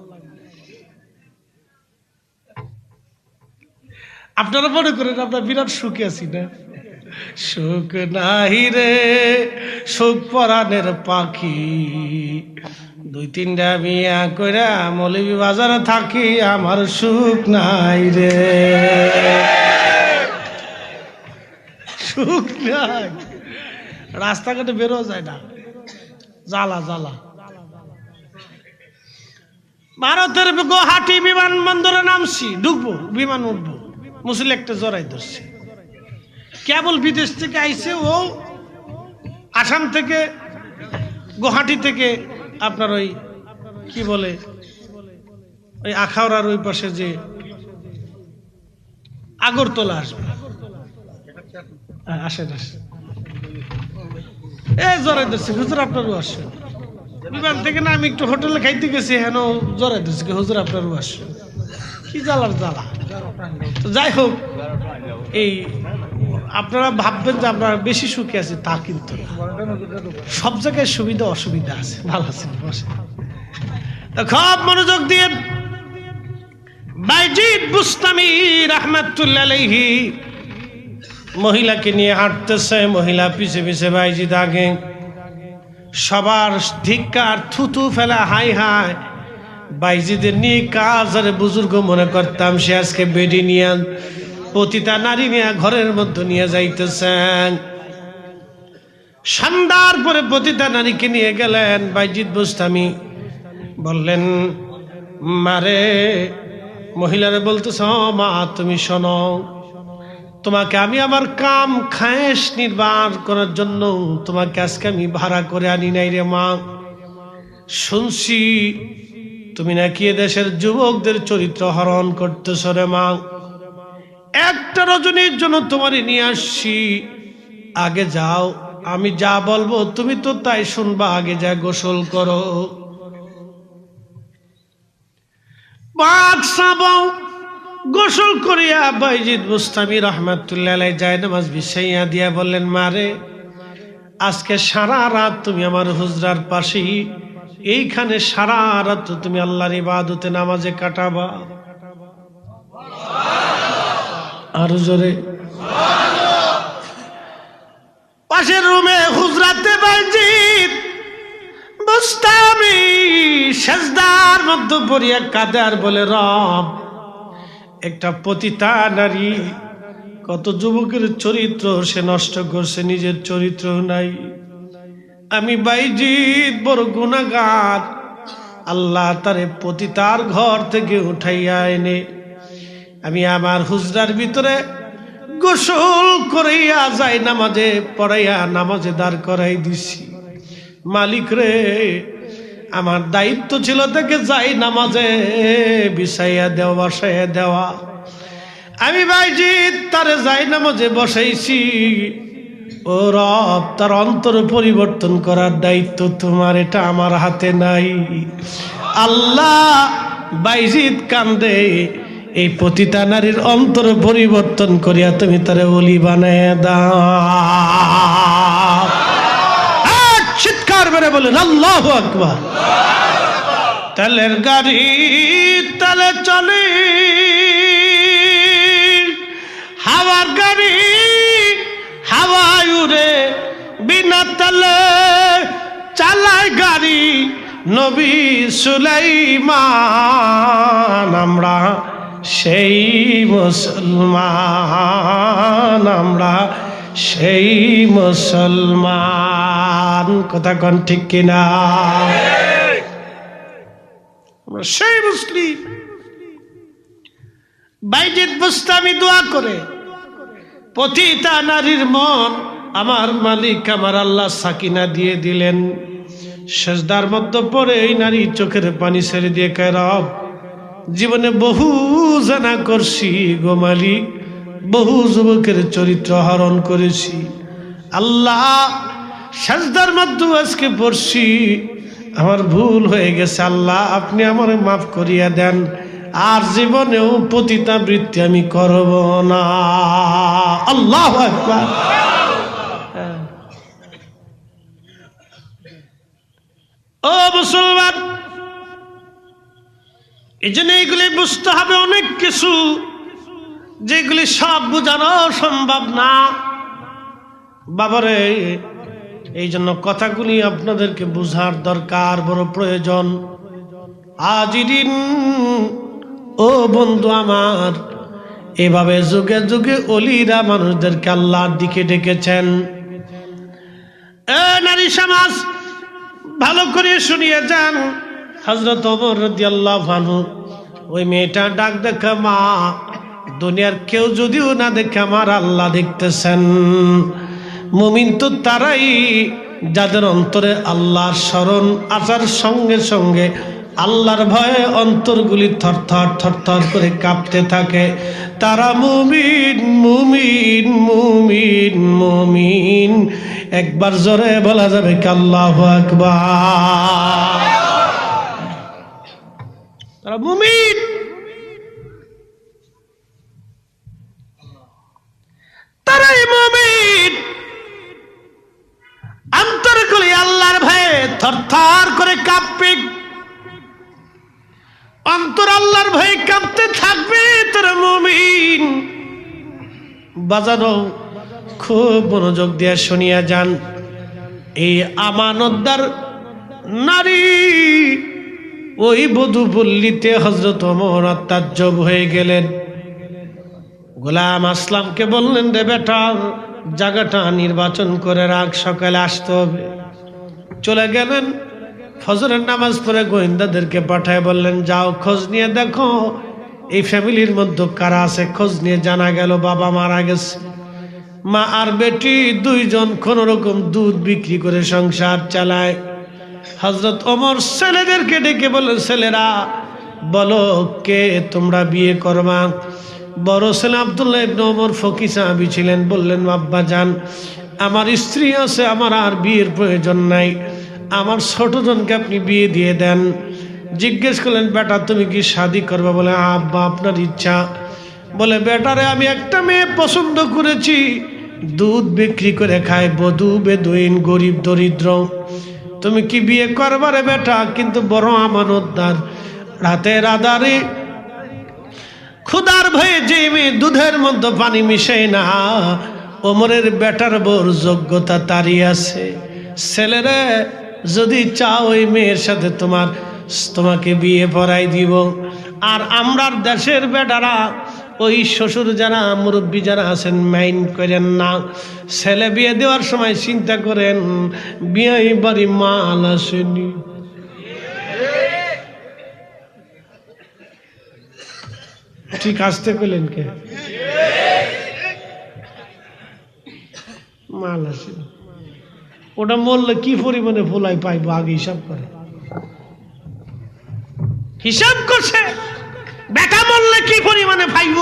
আপনারা মনে করেন আমরা বিরাট সুখে আছি না? সুখ নাই রে সুখ পরাণের পাখি, 2-3টা বিয়া কইরা মৌলভী বাজারে থাকি, আমার সুখ নাই রে, সুখ নাই। রাস্তাঘাটে বেরো যায় না, জ্বালা জ্বালা। ভারতের গুয়াহাটি বিমানবন্দরে নামছি, ঢুকবো, বিমান উঠবো, মুসলি একটা জড়াই ধরছে, কেবল বিদেশ থেকে আইছে, ও আসাম থেকে, গুয়াহাটি থেকে, আপনার ওই কি বলে ওই আখাউড়ার ওই পাশে যে আগরতলা আসবে, আসেন আসেন, এ জড়াই ধরছে, হুজুর আপনারও আসেন। বিমান থেকে না আমি একটু হোটেলে খাইতে গেছি, হেন জড়াই ধরছে, হুজুর আপনারও আসেন। কি জ্বালার জ্বালা। তো যাই হোক, এই আপনারা ভাববেন যে আমরা বেশি সুখে আছি, তা কিন্তু না। সব জায়গায় সুবিধা অসুবিধা আছে, ভালো আছেন বসে। খুব মনোযোগ দিয়ে বাইজিদ বুস্তামি রাহমাতুল্লাহ আলাইহি মহিলাকে নিয়ে হাঁটতেছে, মহিলা পিছে পিছে, বাইজিদ আগে। সবার ধিক্কার, থুতু ফেলা, হাই হাই। বাইজিদের নিয়ে কাজ, আর বুজুর্গ মনে করতাম সে আজকে বেডি নিয়ে, পতিতা নারী নিয়ে ঘরের মধ্যে নিয়ে যাইতেছেন। সন্ধ্যার পরে পতিতা নারীকে নিয়ে গেলেন। বাইজিদ বুস্তামি বললেন, মারে, মহিলারে বলতেছ, মা তুমি শোনো, তোমাকে আমি আমার কাম খায়েশ নির্বাহ করার জন্য তোমাকে আজকে আমি ভাড়া করে আনি নাই রে মা। শুনছি তুমি নাকি এদেশের যুবকদের চরিত্র হরণ করতেছ রে মা। একটা রজনীর জন্য তোমারে নিয়ে আসছি, আগে যাও, আমি যা বলবো তুমি তো তাই শুনবা, আগে যা গোসল করো। গোসল করিয়া বাইজিদ বুস্তামি রাহমাতুল্লাহ আলাইহি যায় নামাজ বিছাইয়া দিয়া বললেন, মারে, আজকে সারা রাত তুমি আমার হুজরার পাশেই, এইখানে সারা রাত তুমি আল্লাহর ইবাদতে নামাজে কাটাবা। আর জোরে পাশের রুমে হুজরাতে বাইজিদ বুস্তামি সেজদার মধ্যে পড়িয়া কাঁদে আর বলে, রব, একটা পতিতা নারী, কত যুবকের চরিত্র সে নষ্ট করছে, নিজের চরিত্র নাই। আমি বাইজিদ বড় গুনাহগার, আল্লাহ তারে পতিতার ঘর থেকে উঠাইয়া এনে আমি আমার হুজরার ভিতরে গোসল করাইয়া যাই নামাজে পড়াইয়া নামাজে দাঁড় করাই দিছি। মালিক রে, আমার দায়িত্ব ছিল তাকে যাই নামাজে বিছাইয়া দেওয়া, বসাইয়া দেওয়া। আমি বাইজিদ তারে যাই নামাজে বসাইছি। ও রব, তার অন্তর পরিবর্তন করার দায়িত্ব তোমার, এটা আমার হাতে নাই। আল্লাহ, বাইজিদ কান্দে, এই পতিতা নারীর অন্তর পরিবর্তন করিয়া তুমি তারে ওলি বানায় দাও। চিৎকার করে বলেন আল্লাহু আকবার। তেলের গাড়ি তালে চলে, হাওয়ার গাড়ি হাওয়ায় উড়ে, বিনা তেলে চালায় গাড়ি নবী সুলাইমান। আমরা সেই মুসলমান, আমরা সেই মুসলমান। কথা কোন ঠিক কিনা? আমরা সেই মুসলিম। বাইজিদ বুস্তামি দোয়া করে, পতিতা নারীর মন আমার মালিক আমার আল্লাহ সাকিনা দিয়ে দিলেন। সেজদার মধ্যে পড়ে এই নারী চোখের পানি ছেড়ে দিয়ে কয়, রব, জীবনে বহু জানা করছি গো মালিক, বহু যুবকের চরিত্র হরণ করেছি। আল্লাহ, সেজদার মধ্যে আজকে পড়ছি, আমার ভুল হয়ে গেছে। আল্লাহ, আপনি আমার মাফ করিয়া দেন, আর জীবনেও পতিতা বৃত্তি আমি করব না। আল্লাহু আকবার। ও মুসলমান, এই জন্য এইগুলি বুঝতে হবে অনেক কিছু, যেগুলি সব বোঝানো সম্ভব না। বাবারে, এই জন্য কথাগুলি আপনাদেরকে বুঝার দরকার, বড় প্রয়োজন। আজিদিন ও বন্ধু আমার, এভাবে যুগে যুগে অলিরা মানুষদেরকে আল্লাহর দিকে ডেকেছেন। এ নারী সমাজ, ভালো করে শুনিয়ে যান। হযরত ওমর রাদিয়াল্লাহু আনহু, ওই মেয়েটা ডাক দেখা, মা, দুনিয়ার কেউ যদিও না দেখে আমার আল্লাহ দেখতেছেন। মুমিন তো তারাই যাদের অন্তরে আল্লাহর স্মরণ আসার সঙ্গে সঙ্গে আল্লাহর ভয়ে অন্তরগুলি থরথর থরথর করে কাঁপতে থাকে। তারা মুমিন মুমিন মুমিন মুমিন। একবার জোরে বলা যাবে কি আল্লাহু আকবার। তারা মুমিন, তারাই মুমিন। অন্তরগুলি আল্লাহর ভয়ে থরথর করে কাঁপবে, অন্তর আল্লাহর ভয়ে কাঁপতে থাকবে। তারা মুমিন। বাজানো খুব মনোযোগ দিয়ে শুনিয়া যান। এই আমানতদার নারী ওই বধূ পল্লীতে হযরত ওমর তাজ্জব হয়ে গেলেন। গোলাম আসলামকে বললেন, রে বেটা, জায়গাটা নির্বাচন করে রাখ, সকালে আসতে হবে। চলে গেলেন। ফজরের নামাজ পড়ে গোয়েন্দাদেরকে পাঠায় বললেন, যাও খোঁজ নিয়ে দেখো এই ফ্যামিলির মধ্যে কারা আছে। খোঁজ নিয়ে জানা গেল বাবা মারা গেছে, মা আর বেটি দুইজন কোন রকম দুধ বিক্রি করে সংসার চালায়। হযরত ওমর ছেলেদেরকে ডেকে বললেন, ছেলেরা বলো কে তোমরা বিয়ে করবা। বড় ছেলে আব্দুল্লাহ ইবনে ওমর ফকি সাহাবী ছিলেন। বললেন, আব্বা জান, আমার স্ত্রী আছে, আমার আর বিয়ের প্রয়োজন নাই, আমার ছোট জনকে আপনি বিয়ে দিয়ে দেন। জিজ্ঞেস করলেন, বেটা তুমি কি শাদী করবা? বলে, আব্বা আপনার ইচ্ছা। বলে, বেটারে আমি একটা মেয়ে পছন্দ করেছি, দুধ বিক্রি করে খায়, বধূ বেদুইন, গরিব দরিদ্র। তুমি কি বিয়ে করবারে বেটা? কিন্তু বড় আমানতদার। রাতের আধারে ক্ষুধার ভয়ে যে মেয়ে দুধের মধ্যে পানি মিশে না, ওমরের বেটার বোর যোগ্যতা তারই আছে। ছেলেরে যদি চাও ওই মেয়ের সাথে তোমাকে বিয়ে পড়াই দিব। আর আমরার দেশের বেটারা ওই শ্বশুর যারা মুরব্বী যারা আছেন মাইন্ড করেন না। ছেলে বিয়ে দেওয়ার সময় চিন্তা করেন বিয়ে বাড়ি মাল আসেনি। ঠিক আসতে কইলেন কে? মাল আসেনি। ওটা মরলে কি পরিমাণে ফুলাই পাইবো আগে হিসাব করে, হিসাব করছে। বেটা মরলে কি পরিমাণে পাইব,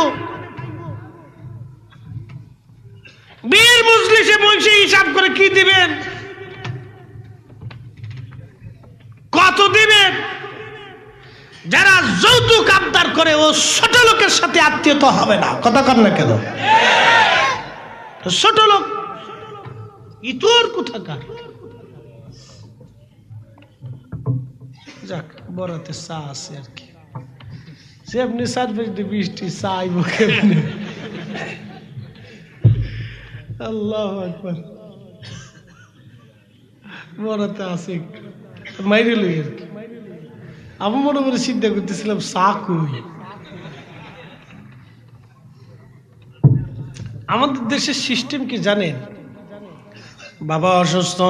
বিয়ের মজলিসে বসে হিসাব করে কি দিবেন, কত দিবেন। যারা যৌতুক আবদার করে ও ছোট লোকের সাথে আত্মীয়তা হবে না। কথা কর না কেন? ছোট লোক ইতর কোথাকার। যাক, বড়তে চা আছে আর কি, সে আপনি সার্ভিস বৃষ্টি চা আইব কেমনি? আল্লাহু আকবার। বড়তে আছে মাইরে লই আর কি। আমি মনে করে চিন্তা করতেছিলাম চা কই। আমাদের দেশের সিস্টেম কি জানেন? বাবা অসুস্থ,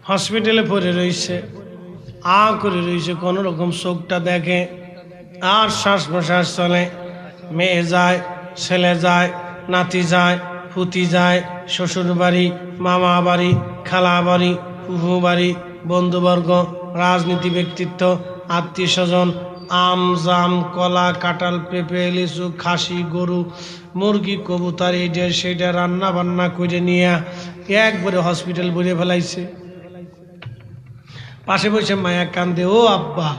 হসপিটালে পড়ে রয়েছে, করে রয়েছে, কোন রকম চোখটা দেখে আর শ্বাস প্রশ্বাস চলে। মেয়ে যায়, ছেলে যায়, নাতি যায়, পুতি যায়, শ্বশুর বাড়ি, মামা বাড়ি, খালা বাড়ি, ফুফু বাড়ি, বন্ধুবর্গ, রাজনীতি ব্যক্তিত্ব, আত্মীয় স্বজন, আম জাম কলা কাঁঠাল পেঁপে লিচু খাসি গরু মুরগি কবুতর এইটা সেইটা রান্না বান্না করে নিয়ে একবারে হসপিটাল ভরে ফেলাইছে। পাশে বসে মায়া কান্দে, ও আব্বা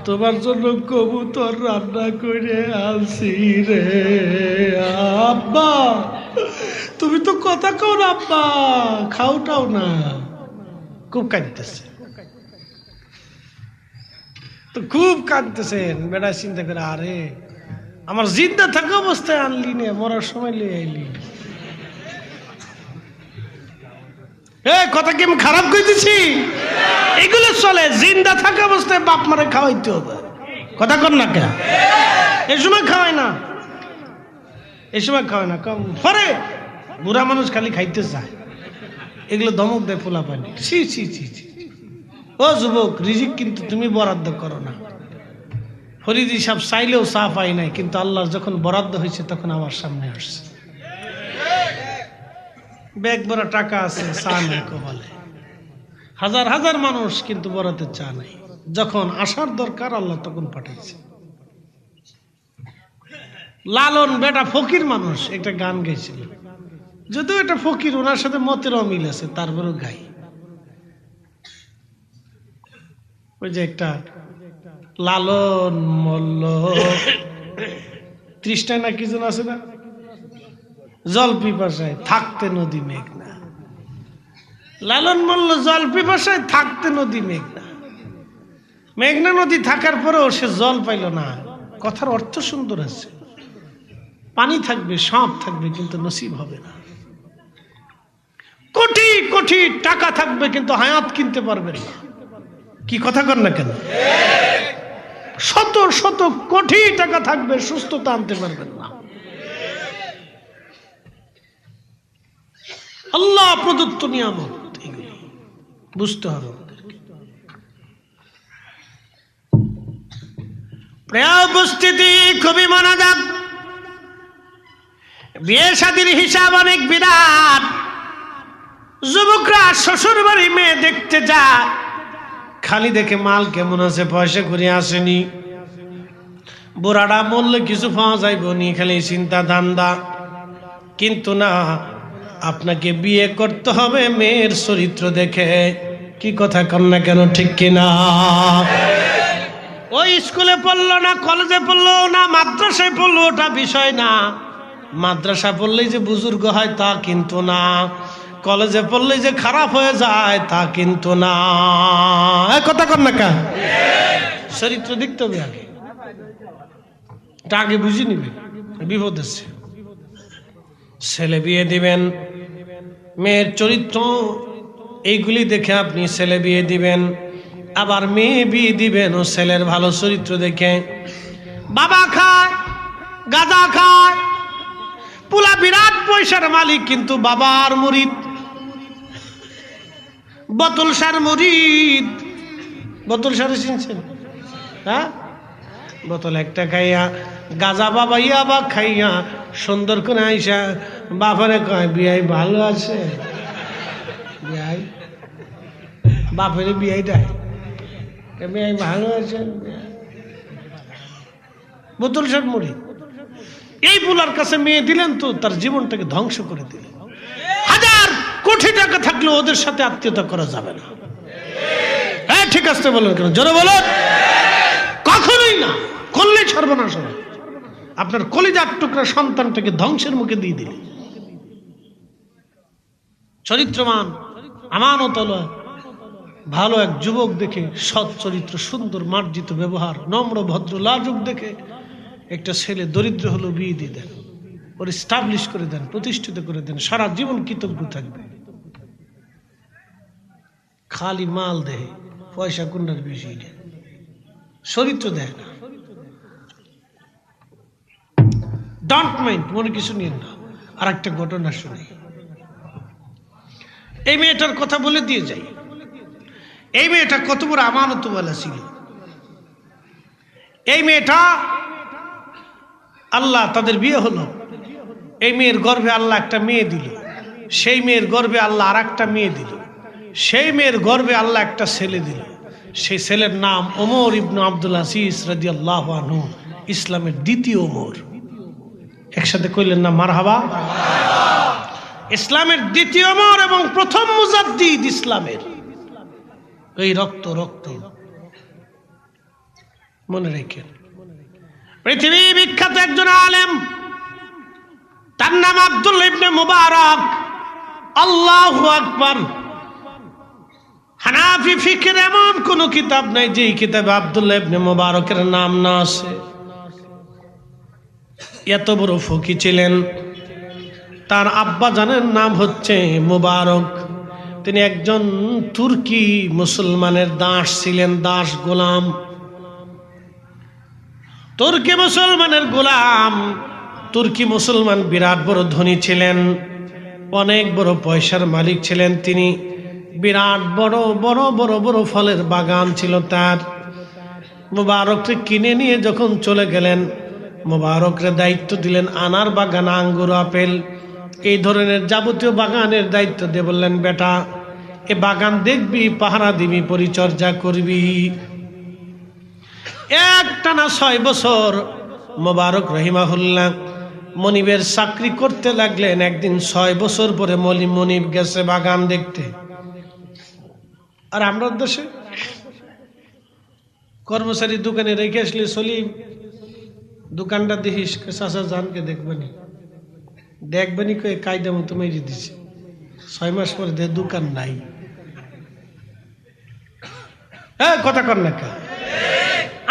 তোমার জন্য কবুতর রান্না করে আনছি রে আব্বা, তুমি তো কথা কও না আব্বা, খাওটাও না। খুব কাঁদতেছে, তো খুব কাঁদতেছেন। বেটা চিন্তা করে, আরে আমার জিন্দা থাকা অবস্থায় আনলি নে, মরার সময় লিয়ে আইলি। কথা কি আমি খারাপ কইতেছি? এগুলো চলে, জিন্দা থাকা অবস্থায় বাপ মারে খাওয়াইতে হবে। কথা কর না কেন? এই সময় খাওয়াই না, এই সময় খাওয়াই না। কম পরে বুড়া মানুষ খালি খাইতে চায়, এগুলো ধমক দেয় ফোলা পানি। ছি ছি ছি ছি। ও যুবক, রিজিক কিন্তু তুমি বরাদ্দ করো না। ফরিদি সাহেব চাইলেও চা পাই নাই, কিন্তু আল্লাহর যখন বরাদ্দ হয়েছে তখন আমার সামনে আসছে। ব্যাগ ভরা টাকা আছে, চা নাই কপালে। হাজার হাজার মানুষ, কিন্তু বরাতে চা নাই। যখন আসার দরকার আল্লাহ তখন পাঠাইছে। লালন বেটা ফকির মানুষ, একটা গান গাইছিল, যদিও এটা ফকির, ওনার সাথে মতের অমিল আছে, তারপরেও গাই। ওই যে একটা লালন মল্ল তৃষ্ণায় না কি যেন আছে না, জল পিপাসায় থাকতে নদী মেঘনা। লালন মল্ল জল পিপাসায় থাকতে নদী মেঘনা। মেঘনা নদী থাকার পরেও সে জল পাইল না। কথার অর্থ সুন্দর আছে, পানি থাকবে, সাপ থাকবে, কিন্তু নসিব হবে না। কোটি কোটি টাকা থাকবে, কিন্তু হায়াত কিনতে পারবেন না। কি কথা কর না কেন? শত শত কোটি টাকা থাকবে, সুস্থতা আনতে পারবেন না। আল্লাহ প্রদত্ত নিয়ামত, এগুলি বুঝতে হবে। প্রিয় উপস্থিতি, খুবই মনোযোগ। বিয়ে শাদীর হিসাব অনেক বিরাট। যুবকরা শ্বশুর বাড়ি মেয়ে দেখতে যায়, খালি দেখে মাল কেমন আছে, পয়সা করে আসেনি। বুড়াটা মরলে কিছু পাওয়া যাইব নি, খালি চিন্তা ধান্দা। কিন্তু না, আপনাকে বিয়ে করতে হবে মেয়ের চরিত্র দেখে। কি কথা কন না কেন, ঠিক কিনা? ওই স্কুলে পড়লো না, কলেজে পড়লো না, মাদ্রাসায় পড়লো, ওটা বিষয় না। মাদ্রাসা পড়লেই যে বুজুর্গ হয় তা কিন্তু না। কলেজে পড়লেই যে খারাপ হয়ে যায় তা কিন্তু না। কথা কর না কেন? চরিত্র দেখতে হবে আগে, এটা আগে বুঝে নিবে, বিপদ আছে। ছেলে বিয়ে দিবেন, মেয়ের চরিত্র এইগুলি দেখে আপনি ছেলে বিয়ে দিবেন। আবার মেয়ে বিয়ে দিবেন ও ছেলের ভালো চরিত্র দেখে। বাবা খায়, গাঁজা খায়, পুলা বিরাট পয়সার মালিক, কিন্তু বাবার মুরিদ, বোতল সার মুরিদ। বোতল সার চিনছেন? হ্যাঁ, বোতল একটা খাইয়া গাঁজা বাবাইয়া বা খাইয়া সুন্দর করে আইসা বাপরে কয়, বিয়াই ভালো আছে, বিয়াই বাপের বিয়াই দেয়, বিয়াই ভালো আছে। বোতল সার মুরিদ। এই বুলার কাছে মেয়ে দিলেন তো তার জীবনটাকে ধ্বংস করে দিলেন। হাজার কোটি টাকা থাকলেও ওদের সাথে আত্মীয়তা করা যাবে না। হ্যাঁ, ঠিক আছে বলুন কেন, জোরে বলুন। কখনোই না, করলে সর্বনাশ হবে। আপনার কলিজার টুকরা সন্তানটাকে ধ্বংসের মুখে দিয়ে দিলেন। চরিত্রমান, আমানতওয়ালা ভালো এক যুবক দেখে, সৎ চরিত্র, সুন্দর মার্জিত ব্যবহার, নম্র ভদ্র লাজুক দেখে একটা ছেলে দরিদ্র হলো বিয়ে দিয়ে দেন, ওর এস্টাবলিশ করে দেন, প্রতিষ্ঠিত করে দেন, সারা জীবন কৃতজ্ঞ থাকবে। খালি মাল দেয়, পয়সা কোনটার বেশি, চরিত্র দেয় না। ডোন্ট মাইন্ড, মনে কিছু নিয়েন না। আর একটা ঘটনা শুনি, এই মেয়েটার কথা বলে দিয়ে যাই। এই মেয়েটা কত বড় আমানতওয়ালা ছিল। এই মেয়েটা, আল্লাহ তাদের বিয়ে হলো, এই মেয়ের গর্ভে আল্লাহ একটা মেয়ে দিল, সেই মেয়ের গর্ভে আল্লাহ আর একটা মেয়ে দিল, সেই মেয়ের গর্ভে আল্লাহ একটা ছেলে দিল। সেই ছেলের নাম ওমর ইবনে আব্দুল আজিজ রাদিয়াল্লাহু আনহু, ইসলামের দ্বিতীয় ওমর। একসাথে কইলেন না মারহাবা। ইসলামের দ্বিতীয় ওমর এবং প্রথম মুজাদ্দিদ ইসলামের। এই রক্ত রক্ত মনে রেখেন। পৃথিবী বিখ্যাত একজন আলেম, তার নাম আব্দুল্লাহ ইবনে মুবারক। আল্লাহু আকবার। হানাফি ফিকহের এমন কোন কিতাব নাই যেই কিতাবে আব্দুল্লাহ ইবনে মুবারকের নাম না আছে। এত বড় ফকি ছিলেন। তার আব্বা জানের নাম হচ্ছে মুবারক। তিনি একজন তুর্কি মুসলমানের দাস ছিলেন, দাস গোলাম, তুর্কি মুসলমানের গোলাম। তুর্কি মুসলমান বিরাট বড় ধনী ছিলেন, অনেক বড় পয়সার মালিক ছিলেন তিনি। বিরাট বড় বড় বড় বড় ফলের বাগান ছিল তার। মুবারককে কিনে নিয়ে যখন চলে গেলেন, মুবারকরে দায়িত্ব দিলেন আনার বাগান, আঙ্গুর, আপেল, এই ধরনের যাবতীয় বাগানের দায়িত্ব দিয়ে বললেন, বেটা এ বাগান দেখবি, পাহারা দিবি, পরিচর্যা করবি। একটানা 6 বছর মুবারক রহিমাহুল্লাহ মনিবের চাকরি করতে লাগলেন। একদিন 6 বছর পরে মনিব গেছে বাগান দেখতে। আর আমরা দেশে কর্মচারী দোকানে রেখে আসলে সলিম দোকানটা দেখিস, চাচা জানকে দেখবেনি কয়ে কায়দা মতো মেরে দিছে। 6 মাস পরে দে দোকান নাই। হ্যাঁ, কথা কর না কা?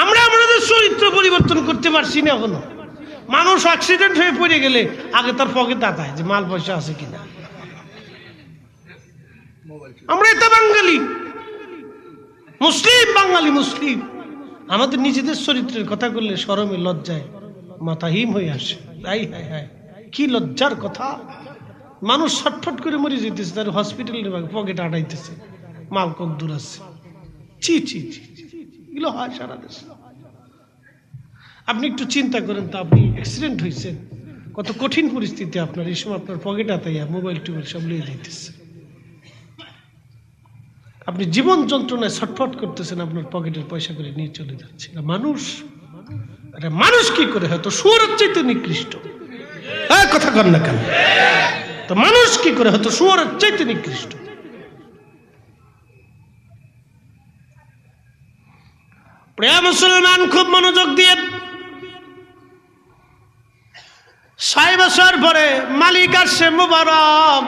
আমরা আমাদের চরিত্র পরিবর্তন করতে পারছি না এখনো। মানুষ অ্যাক্সিডেন্ট হয়ে পড়ে গেলে আগে তার পকেট তাকায় যে মাল পয়সা আছে কিনা। আমরা এটা বাঙালি, মুসলিম, বাঙালি মুসলিম। আমাদের নিজেদের চরিত্রের কথা করলে শরমে লজ্জায় মাথা হিম হয়ে আসে। হাই হাই হাই, কি লজ্জার কথা! মানুষ ছটফট করে মরে যেতেছে, তার হসপিটালের পকেট আটাইতেছে, মাল কত দূর আছে। ছি ছি ছি, এগুলো হয় সারা দেশে। আপনি একটু চিন্তা করেন তো, আপনি অ্যাক্সিডেন্ট হয়েছেন, কত কঠিন পরিস্থিতি আপনার। এই সময় আপনার পকেট আতাইয়া মোবাইল টোবাইল সব লিয়ে দিতেছে। আপনি জীবন যন্ত্রণায় ছটফট করতেছেন, আপনার পকেটের পয়সা করে নিয়ে চলে যাচ্ছে। মানুষ, আরে মানুষ কি করে? হয়তো শুয়োরের চাইতে নিকৃষ্ট। হ্যাঁ, কথা কর না কেন? তো মানুষ কি করে? হয়তো শুয়োরের চাইতে নিকৃষ্ট। প্রিয় মুসলমান, খুব মনোযোগ দিয়ে 6 বছর পরে মালিক আসছে, মুবারক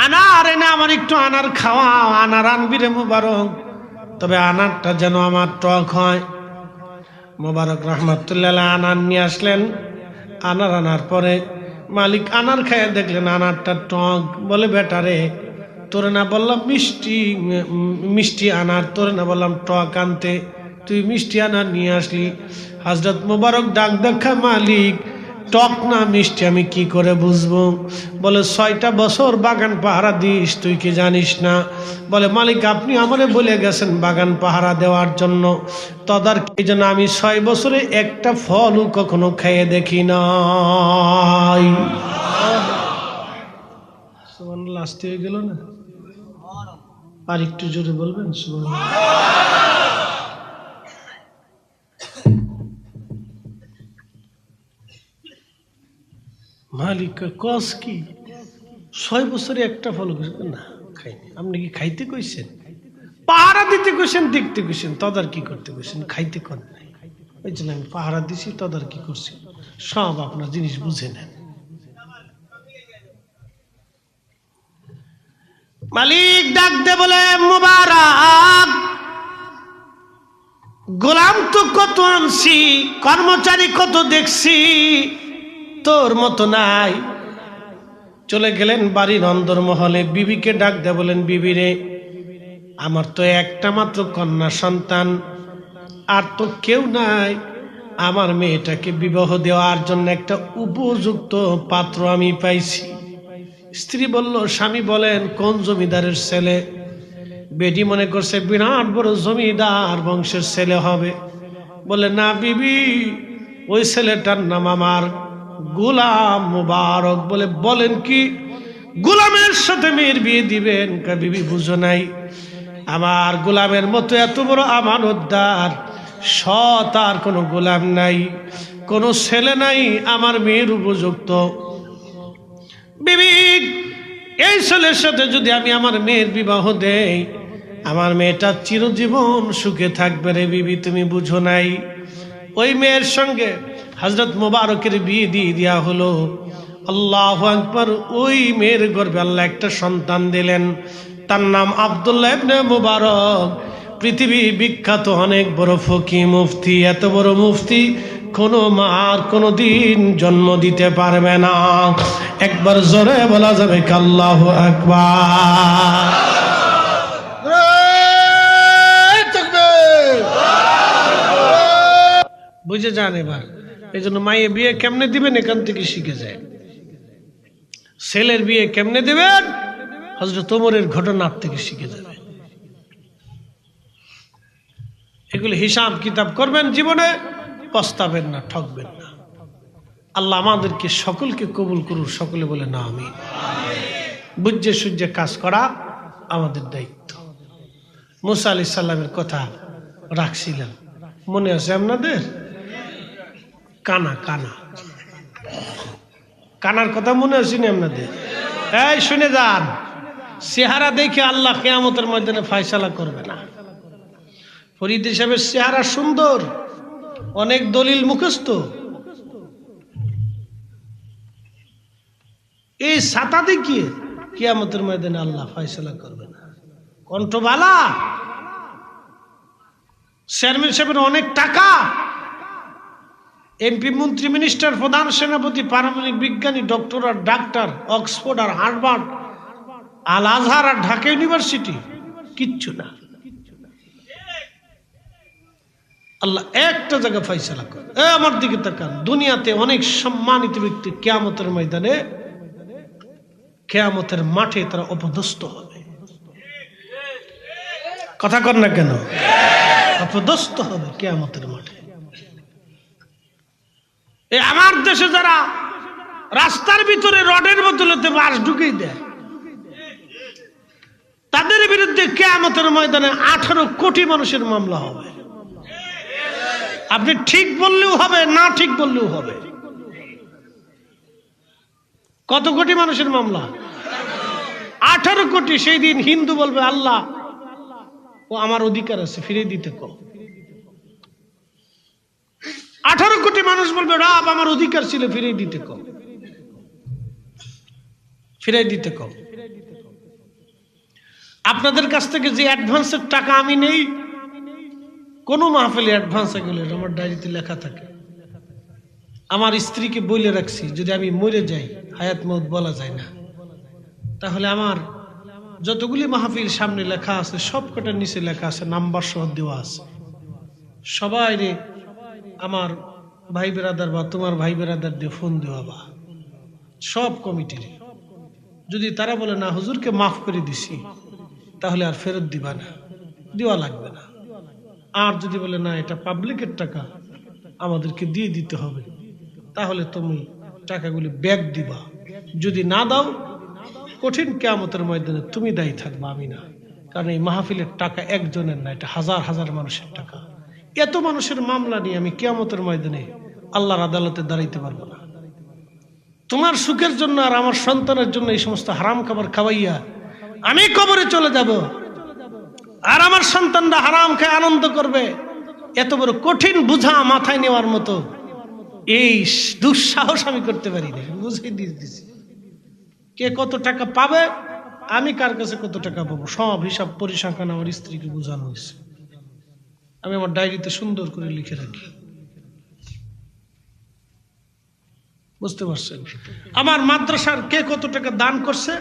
আনার এনে আমার একটু আনার খাওয়া, আনার আনবি রে মুবারক, তবে আনারটা যেন আমার টক হয়। মুবারক রহমতুল্লাহ আনার নিয়ে আসলেন। আনার আনার পরে মালিক আনার খাইয়ে দেখলেন আনারটা টক। বলে, বেটা রে, তোরে না বললাম মিষ্টি আনার, তোরে না বললাম টক আনতে, তুই মিষ্টি আনার নিয়ে আসলি। হযরত মুবারক ডাক দেখা, মালিক টক না মিষ্টি আমি কি করে বুঝবো? বলে, 6টা বছর বাগান পাহারা দিস, তুই কি জানিস না? বলে, মালিক আপনি আমারে বলে গেছেন বাগান পাহারা দেওয়ার জন্য, তদারকি জন্য আমি 6 বছরে একটা ফলও কখনো খেয়ে দেখি নাই। সুবহানাল্লাহ, আসতে হয়ে গেল না? আর একটু জোরে বলবেন সুবহানাল্লাহ। মালিক কস কি 6 বছরে একটা ফল না খাইনি? আপনি কি খাইতে কইছেন? পাহারা দিতে কইছেন, দেখতে কইছেন, তদারকি করতে কইছেন, খাইতে কর নাই। ওই জন্য আমি পাহারা দিছি, তদারকি করছি, সব আপনার জিনিস বুঝে নেন। মালিক ডাক দে বলে, মুবারক গোলাম তো কত আনছি, কর্মচারী কত দেখছি, তোর মতো নাই। চলে গেলেন বাড়ির অন্দরমহলে। বিবিকে ডাক দে বলেন, বিবি রে, আমার তো একটা মাত্র কন্যা সন্তান, আর তো কেউ নাই। আমার মেয়েটাকে বিবাহ দেওয়ার জন্য একটা উপযুক্ত পাত্র আমি পাইছি। স্ত্রী বলল, স্বামী বলেন কোন জমিদারের ছেলে? বেটি মনে করছে বিরাট বড় জমিদার বংশের ছেলে হবে। বলে, না বিবি, ওই ছেলেটার নাম আমার গোলাম মুবারক। বলে, বলেন কি, গোলামের সাথে মেয়ের বিয়ে দিবেন? বিবি বুঝো নাই, আমার গোলামের মতো এত বড় আমানতদার সৎ আর কোনো গোলাম নাই, কোনো ছেলে নাই আমার মেয়ের উপযুক্ত। বিবি, এই ছেলের সাথে যদি আমি আমার মেয়ের বিবাহ দেই, আমার মেয়েটা চিরজীবন সুখে থাকবে রে বিবি, তুমি বুঝো নাই। ওই মেয়ের সঙ্গে হযরত মুবারকের বিয়ে দিয়ে দেওয়া হলো। আল্লাহু আকবার। ওই মেয়ের গর্ভে আল্লাহ একটা সন্তান দিলেন, তার নাম আব্দুল্লাহ ইবনে মুবারক। পৃথিবী বিখ্যাত অনেক বড় ফকি, মুফতি। এত বড় মুফতি কোনো মা আর কোনো দিন জন্ম দিতে পারবে না। একবার জোরে বলা যাবে কি আল্লাহু আকবার? বুঝে যান এবার। এই জন্য মায়ের বিয়ে কেমনে দিবেন এখান থেকে শিখে যায়। ছেলের বিয়ে কেমনে দেবেন হযরত ওমরের ঘটনার থেকে শিখে যাবে। এগুলো হিসাব কিতাব করবেন, জীবনে পস্তাবেন না, ঠকবেন না। আল্লাহ আমাদেরকে সকলকে কবুল করুন, সকলে বলে না আমিন। বুঝে সুঝে কাজ করা আমাদের দায়িত্ব। মুসা আলাইহিস সালামের কথা রাখছিলাম, মনে আছে আপনাদের? কানা কানা কানার কথা মনে আসেনি আপনাদের? এই শুনে যান, চেহারা দেখে আল্লাহ কিয়ামতের ময়দানে ফয়সালা করবে না। ফরিদ সাহেবের চেহারা সুন্দর, অনেক দলিল মুখস্থ, এই ছাতা দেখিয়ে কিয়ামতের ময়দানে আল্লাহ ফয়সালা করবে না। কণ্ঠবালা, চেয়ারম্যান সাহেবের অনেক টাকা, এমপি, মন্ত্রী, মিনিস্টার, প্রধান সেনাপতি, পারমাণবিক বিজ্ঞানী, ডক্টর আর ডাক্তার, অক্সফোর্ড আর হার্ভার্ড, আল আজহার আর ঢাকা ইউনিভার্সিটি, কিচ্ছু না। আল্লাহ একটা জায়গা ফয়সালা করে, আমার দিকে তাকান। দুনিয়াতে অনেক সম্মানিত ব্যক্তি কিয়ামতের ময়দানে, কিয়ামতের মাঠে তারা অপদস্থ হবে। কথা কর না কেন? অপদস্থ হবে কিয়ামতের মাঠে। আমার দেশে যারা রাস্তার ভিতরে রডের বদলেতে বাঁশ ঢুকিয়ে দেয়, তাদের বিরুদ্ধে কিয়ামতের ময়দানে 18 কোটি মানুষের মামলা হবে। আপনি ঠিক বললেও হবে, না ঠিক বললেও হবে। কত কোটি মানুষের মামলা? 18 কোটি। সেই দিন হিন্দু বলবে আল্লাহ ও আমার অধিকার আছে, ফিরে দিতে কও। 18 কোটি মানুষ বলবে রব আমার অধিকার ছিল, ফিরে দিতে কও, ফিরে দিতে কও। আপনাদের কাছ থেকে যে অ্যাডভান্সের টাকা আমি নেই, কোন মাহফিলে অ্যাডভান্স এগুলো আমার ডায়েরিতে লেখা থাকে। আমার স্ত্রীকে বলে রাখছি, যদি আমি মরে যাই, হায়াত মউত বলা যায় না, তাহলে আমার যতগুলি মাহফিল সামনে লেখা আছে সব কটার নিচে লেখা আছে, নাম্বার সহ দেওয়া আছে। সবাই রে আমার ভাই বেরাদার বা তোমার ভাই বেরাদার দিয়ে ফোন দেওয়া, বা সব কমিটির। যদি তারা বলে না হুজুরকে মাফ করে দিছি, তাহলে আর ফেরত দিবা না, দেওয়া লাগবে না। আর যদি বলে না এটা পাবলিকের টাকা, আমাদেরকে দিয়ে দিতে হবে, তাহলে তুমি টাকাগুলি ব্যাক দিবা। যদি না দাও, কঠিন কিয়ামতের ময়দানে তুমি দায়ী থাকবা, আমি না। কারণ এই মাহফিলের টাকা একজনের না, এটা হাজার হাজার মানুষের টাকা। এত মানুষের মামলা নিয়ে আমি কিয়ামতের ময়দানে আল্লাহর আদালতে দাঁড়াইতে পারবো না। তোমার সুখের জন্য আর আমার সন্তানের জন্য এই সমস্ত হারাম খাবার খাওয়াইয়া আমি কবরে চলে যাব, আর আমার সন্তানরা হারাম খায় আনন্দ করবে, এত বড় কঠিন বোঝা মাথায় নেওয়ার মতো এই দুঃসাহস আমি করতে পারি না। বুঝিয়ে দিয়েছি কে কত টাকা পাবে, আমি কার কাছে কত টাকা পাবো, সব হিসাব পরিসংখ্যান আমার স্ত্রীকে বোঝানো হয়েছে। আমি আমার ডায়েরিতে সুন্দর করে লিখে রাখি। বুঝতে পারছেন? আমার মাদ্রাসার কে কত টাকা দান করছে,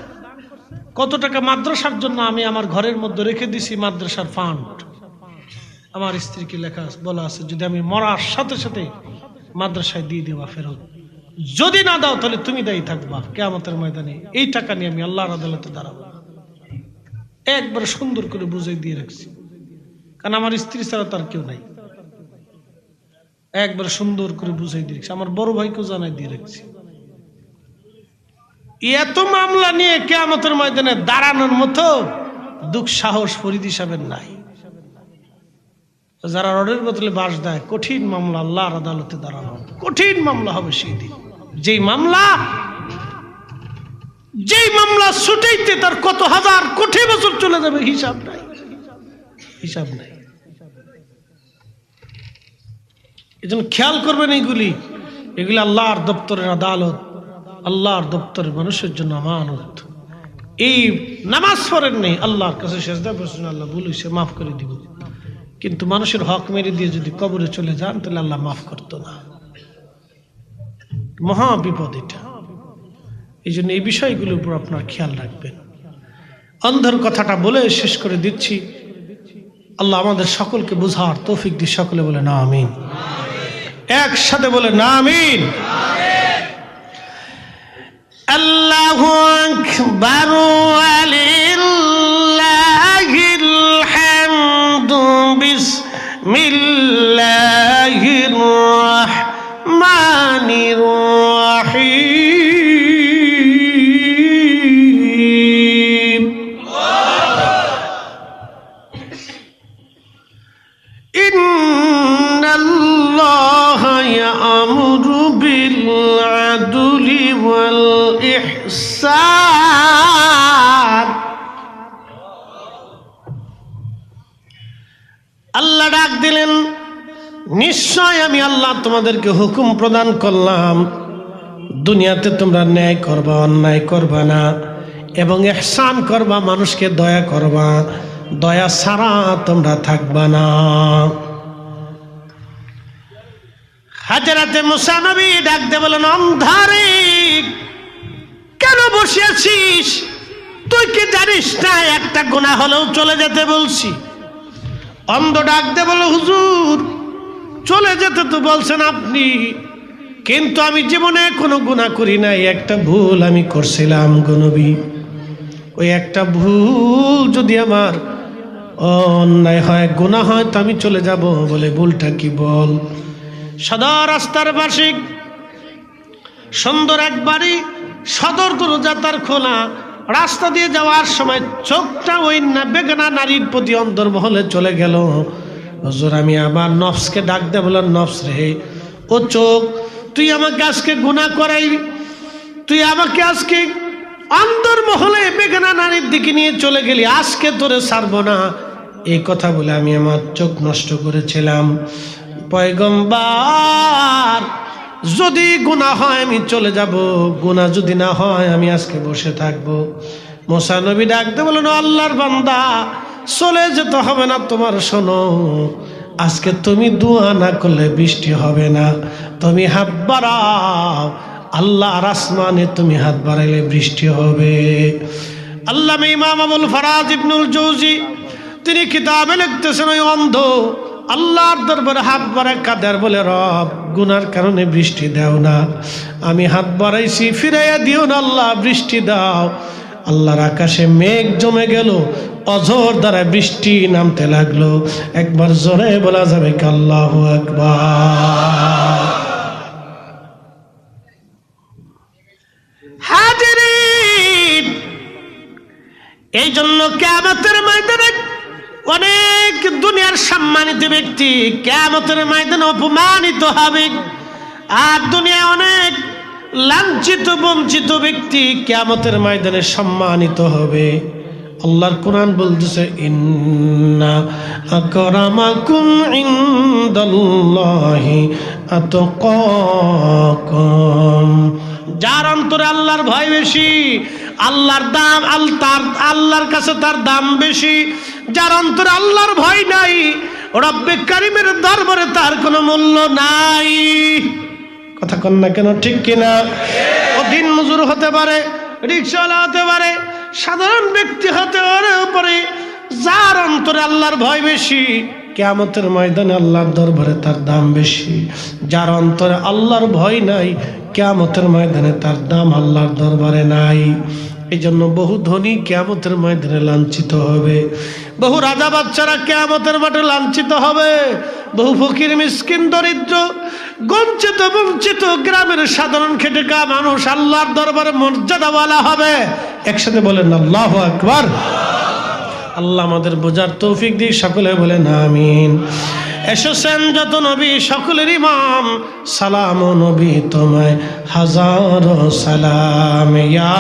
কত টাকা মাদ্রাসার জন্য আমি আমার ঘরের মধ্যে রেখে দিছি, মাদ্রাসার ফান্ড আমার স্ত্রীকে লেখা বলা আছে, যদি আমি মরার সাথে সাথে মাদ্রাসায় দিয়ে দেওয়া ফেরত। যদি না দাও তাহলে তুমি দায়ী থাকবা কিয়ামতের ময়দানে। এই টাকা নিয়ে আমি আল্লাহর আদালতে দাঁড়াবো। একবার সুন্দর করে বুঝাই দিয়ে রাখছি, কারণ আমার স্ত্রী ছাড়া তার কেউ নাই। একবার সুন্দর করে বুঝাই দিয়ে রাখছি, আমার বড় ভাইকেও জানাই দিয়ে রাখছি। এত মামলা নিয়ে কিয়ামতের ময়দানে দাঁড়ানোর মতো দুঃসাহস ফরিদ সাহেবের নাই। যারা রডের বদলে বাঁশ দেয়, কঠিন মামলা আল্লাহর আদালতে দাঁড়ানো, কঠিন মামলা হবে সেই দিন। যেই মামলা ছুটাইতে তার কত হাজার কোটি বছর চলে যাবে, হিসাব নাই, হিসাব নাই। এজন্য খেয়াল করবেন, এগুলি আল্লাহর দপ্তরের আদালত, আল্লাহর দপ্তরের মানুষের জন্য আমানত। এই নামাজ পড়েন নেই, আল্লাহর কাছে সেজদা বসেন, আল্লাহ ভুল হইছে মাফ করে দিব, কিন্তু মানুষের হক মেরে দিয়ে যদি কবরে চলে যান, তাহলে আল্লাহ মাফ করতো না। মহা বিপদ এটা। এই জন্য এই বিষয়গুলোর উপর আপনার খেয়াল রাখবেন। অন্ধের কথাটা বলে শেষ করে দিচ্ছি। আল্লাহ আমাদের সকলকে বুঝার তৌফিক দিয়ে সকলে বলে না আমিন। একসাথে বলে না আমিন। আল্লাহু আকবার ওয়ালিল্লাহিল হামদু বিসমিল্লাহ। আল্লাহ তোমাদেরকে হুকুম প্রদান করলাম, দুনিয়াতে তোমরা ন্যায় করবা, অন্যায় করবা না, এবং ইহসান করবা, মানুষকে দয়া করবা, দয়া ছাড়া তোমরা থাকবা না। হাজরাতে মুসা নবী ডাক দিয়ে বলেন, অন্ধারে কেন বসে আছিস? তুই কি জানিস না একটা গুনাহ হলেও চলে যেতে বলছি? অন্ধ ডাক দিয়ে বলে, হুজুর চলে যেতে তো বলছেন আপনি, কিন্তু আমি জীবনে কোনো গুনাহ করি নাই, একটা ভুল আমি করছিলাম গো নবী। ওই একটা ভুল যদি আমার অন্যায় হয়, গুনাহ হয়, তো আমি চলে যাব। বলে ভুলটা কি বল? সাদা রাস্তার পাশে সুন্দর এক বাড়ি, সদর দরজা তার খোলা, রাস্তা দিয়ে যাওয়ার সময় চোখটা ওই বেগানা নারীর প্রতি অন্তর্মহলে চলে গেল। হুজুর আমি আমার নফসকে ডাক দে, বললাম নফস রে, ও চোখ, তুই আমাকে আজকে গুনাহ করাইবি, তুই আমাকে আজকে অন্তর্মহলে বেগানা নারীর দিকে নিয়ে চলে গেলি, আজকে তোরে ছাড়বো না। এই কথা বলে আমি আমার চোখ নষ্ট করেছিলাম। পয়গম্বর, যদি গুনাহ হয় আমি চলে যাব, গুনাহ যদি না হয় আমি আজকে বসে থাকবো। মুসা নবী ডাকতে বলেন, আল্লাহর বান্দা, চলে যেতে হবে না তোমার। শোনো, আজকে তুমি দোয়া না করলে বৃষ্টি হবে না, তুমি হাত বাড়াও, আল্লাহর আসমানে তুমি হাত বাড়াইলে বৃষ্টি হবে। আল্লামা ইমাম আবুল ফারাজ ইবনুল জৌজি তিনি কিতাবে লিখতেছেন, ওই অন্ধ আল্লাহর দরবারে হাত বাড়ায় কাদের, বলে রব গুনার কারণে বৃষ্টি দাও না, আমি হাত বাড়াইছি, ফিরাইয়া দিও না আল্লাহ, বৃষ্টি দাও। আল্লাহর আকাশে মেঘ জমে গেল, অঝোর দ্বারা বৃষ্টি নামতে লাগলো। একবার জোরে বলা যাবে কি আল্লাহু আকবার? হাজিরিন, এই জন্য কিয়ামতের ময়দানে অনেক দুনিয়ার সম্মানিত ব্যক্তি কিয়ামতের ময়দানে অপমানিত হবে, আর দুনিয়ায় অনেক লাঞ্ছিত বঞ্চিত ব্যক্তি কিয়ামতের ময়দানে সম্মানিত হবে। আল্লাহর কোরআন বলতেছে, ইন্না আকরামাকুম ইনদাল্লাহি আতকাকুম, যার অন্তরে আল্লাহর ভয় বেশি, আল্লাহর দাম আল্লাহর কাছে তার দাম বেশি। যার অন্তরে আল্লাহর ভয় নাই, রব্বে কারিমের দরবারে তার কোনো মূল্য নাই। কথা কন না কেন, ঠিক কিনা? ও দিন মজুর হতে পারে, রিকশাওয়ালা হতে পারে, সাধারণ ব্যক্তি হতে পারে, যার অন্তরে আল্লাহর ভয় বেশি, কিয়ামতের ময়দানে আল্লাহর দরবারে তার দাম বেশি। যার অন্তরে আল্লাহর ভয় নাই, কিয়ামতের ময়দানে তার দাম আল্লাহর দরবারে নাই। এই জন্য বহু ধনী কিয়ামতের ময়দানে লাঞ্ছিত হবে, বহু রাজা বাচ্চারা কিয়ামতের মাঠে লাঞ্ছিত হবে, বহু ফকির মিসকিন দরিদ্র বঞ্চিত বঞ্চিত গ্রামের সাধারণ খেটে খাওয়া মানুষ আল্লাহর দরবারে মর্যাদাওয়ালা হবে। একসাথে বলেন আল্লাহু আকবার। আল্লাহ আমাদের বোঝার তৌফিক দিক, সকলে বলেন আমিন। এসেছেন যত নবী সকলের ইমাম, সালাম ও নবী তোমায় হাজারো সালাম, ইয়া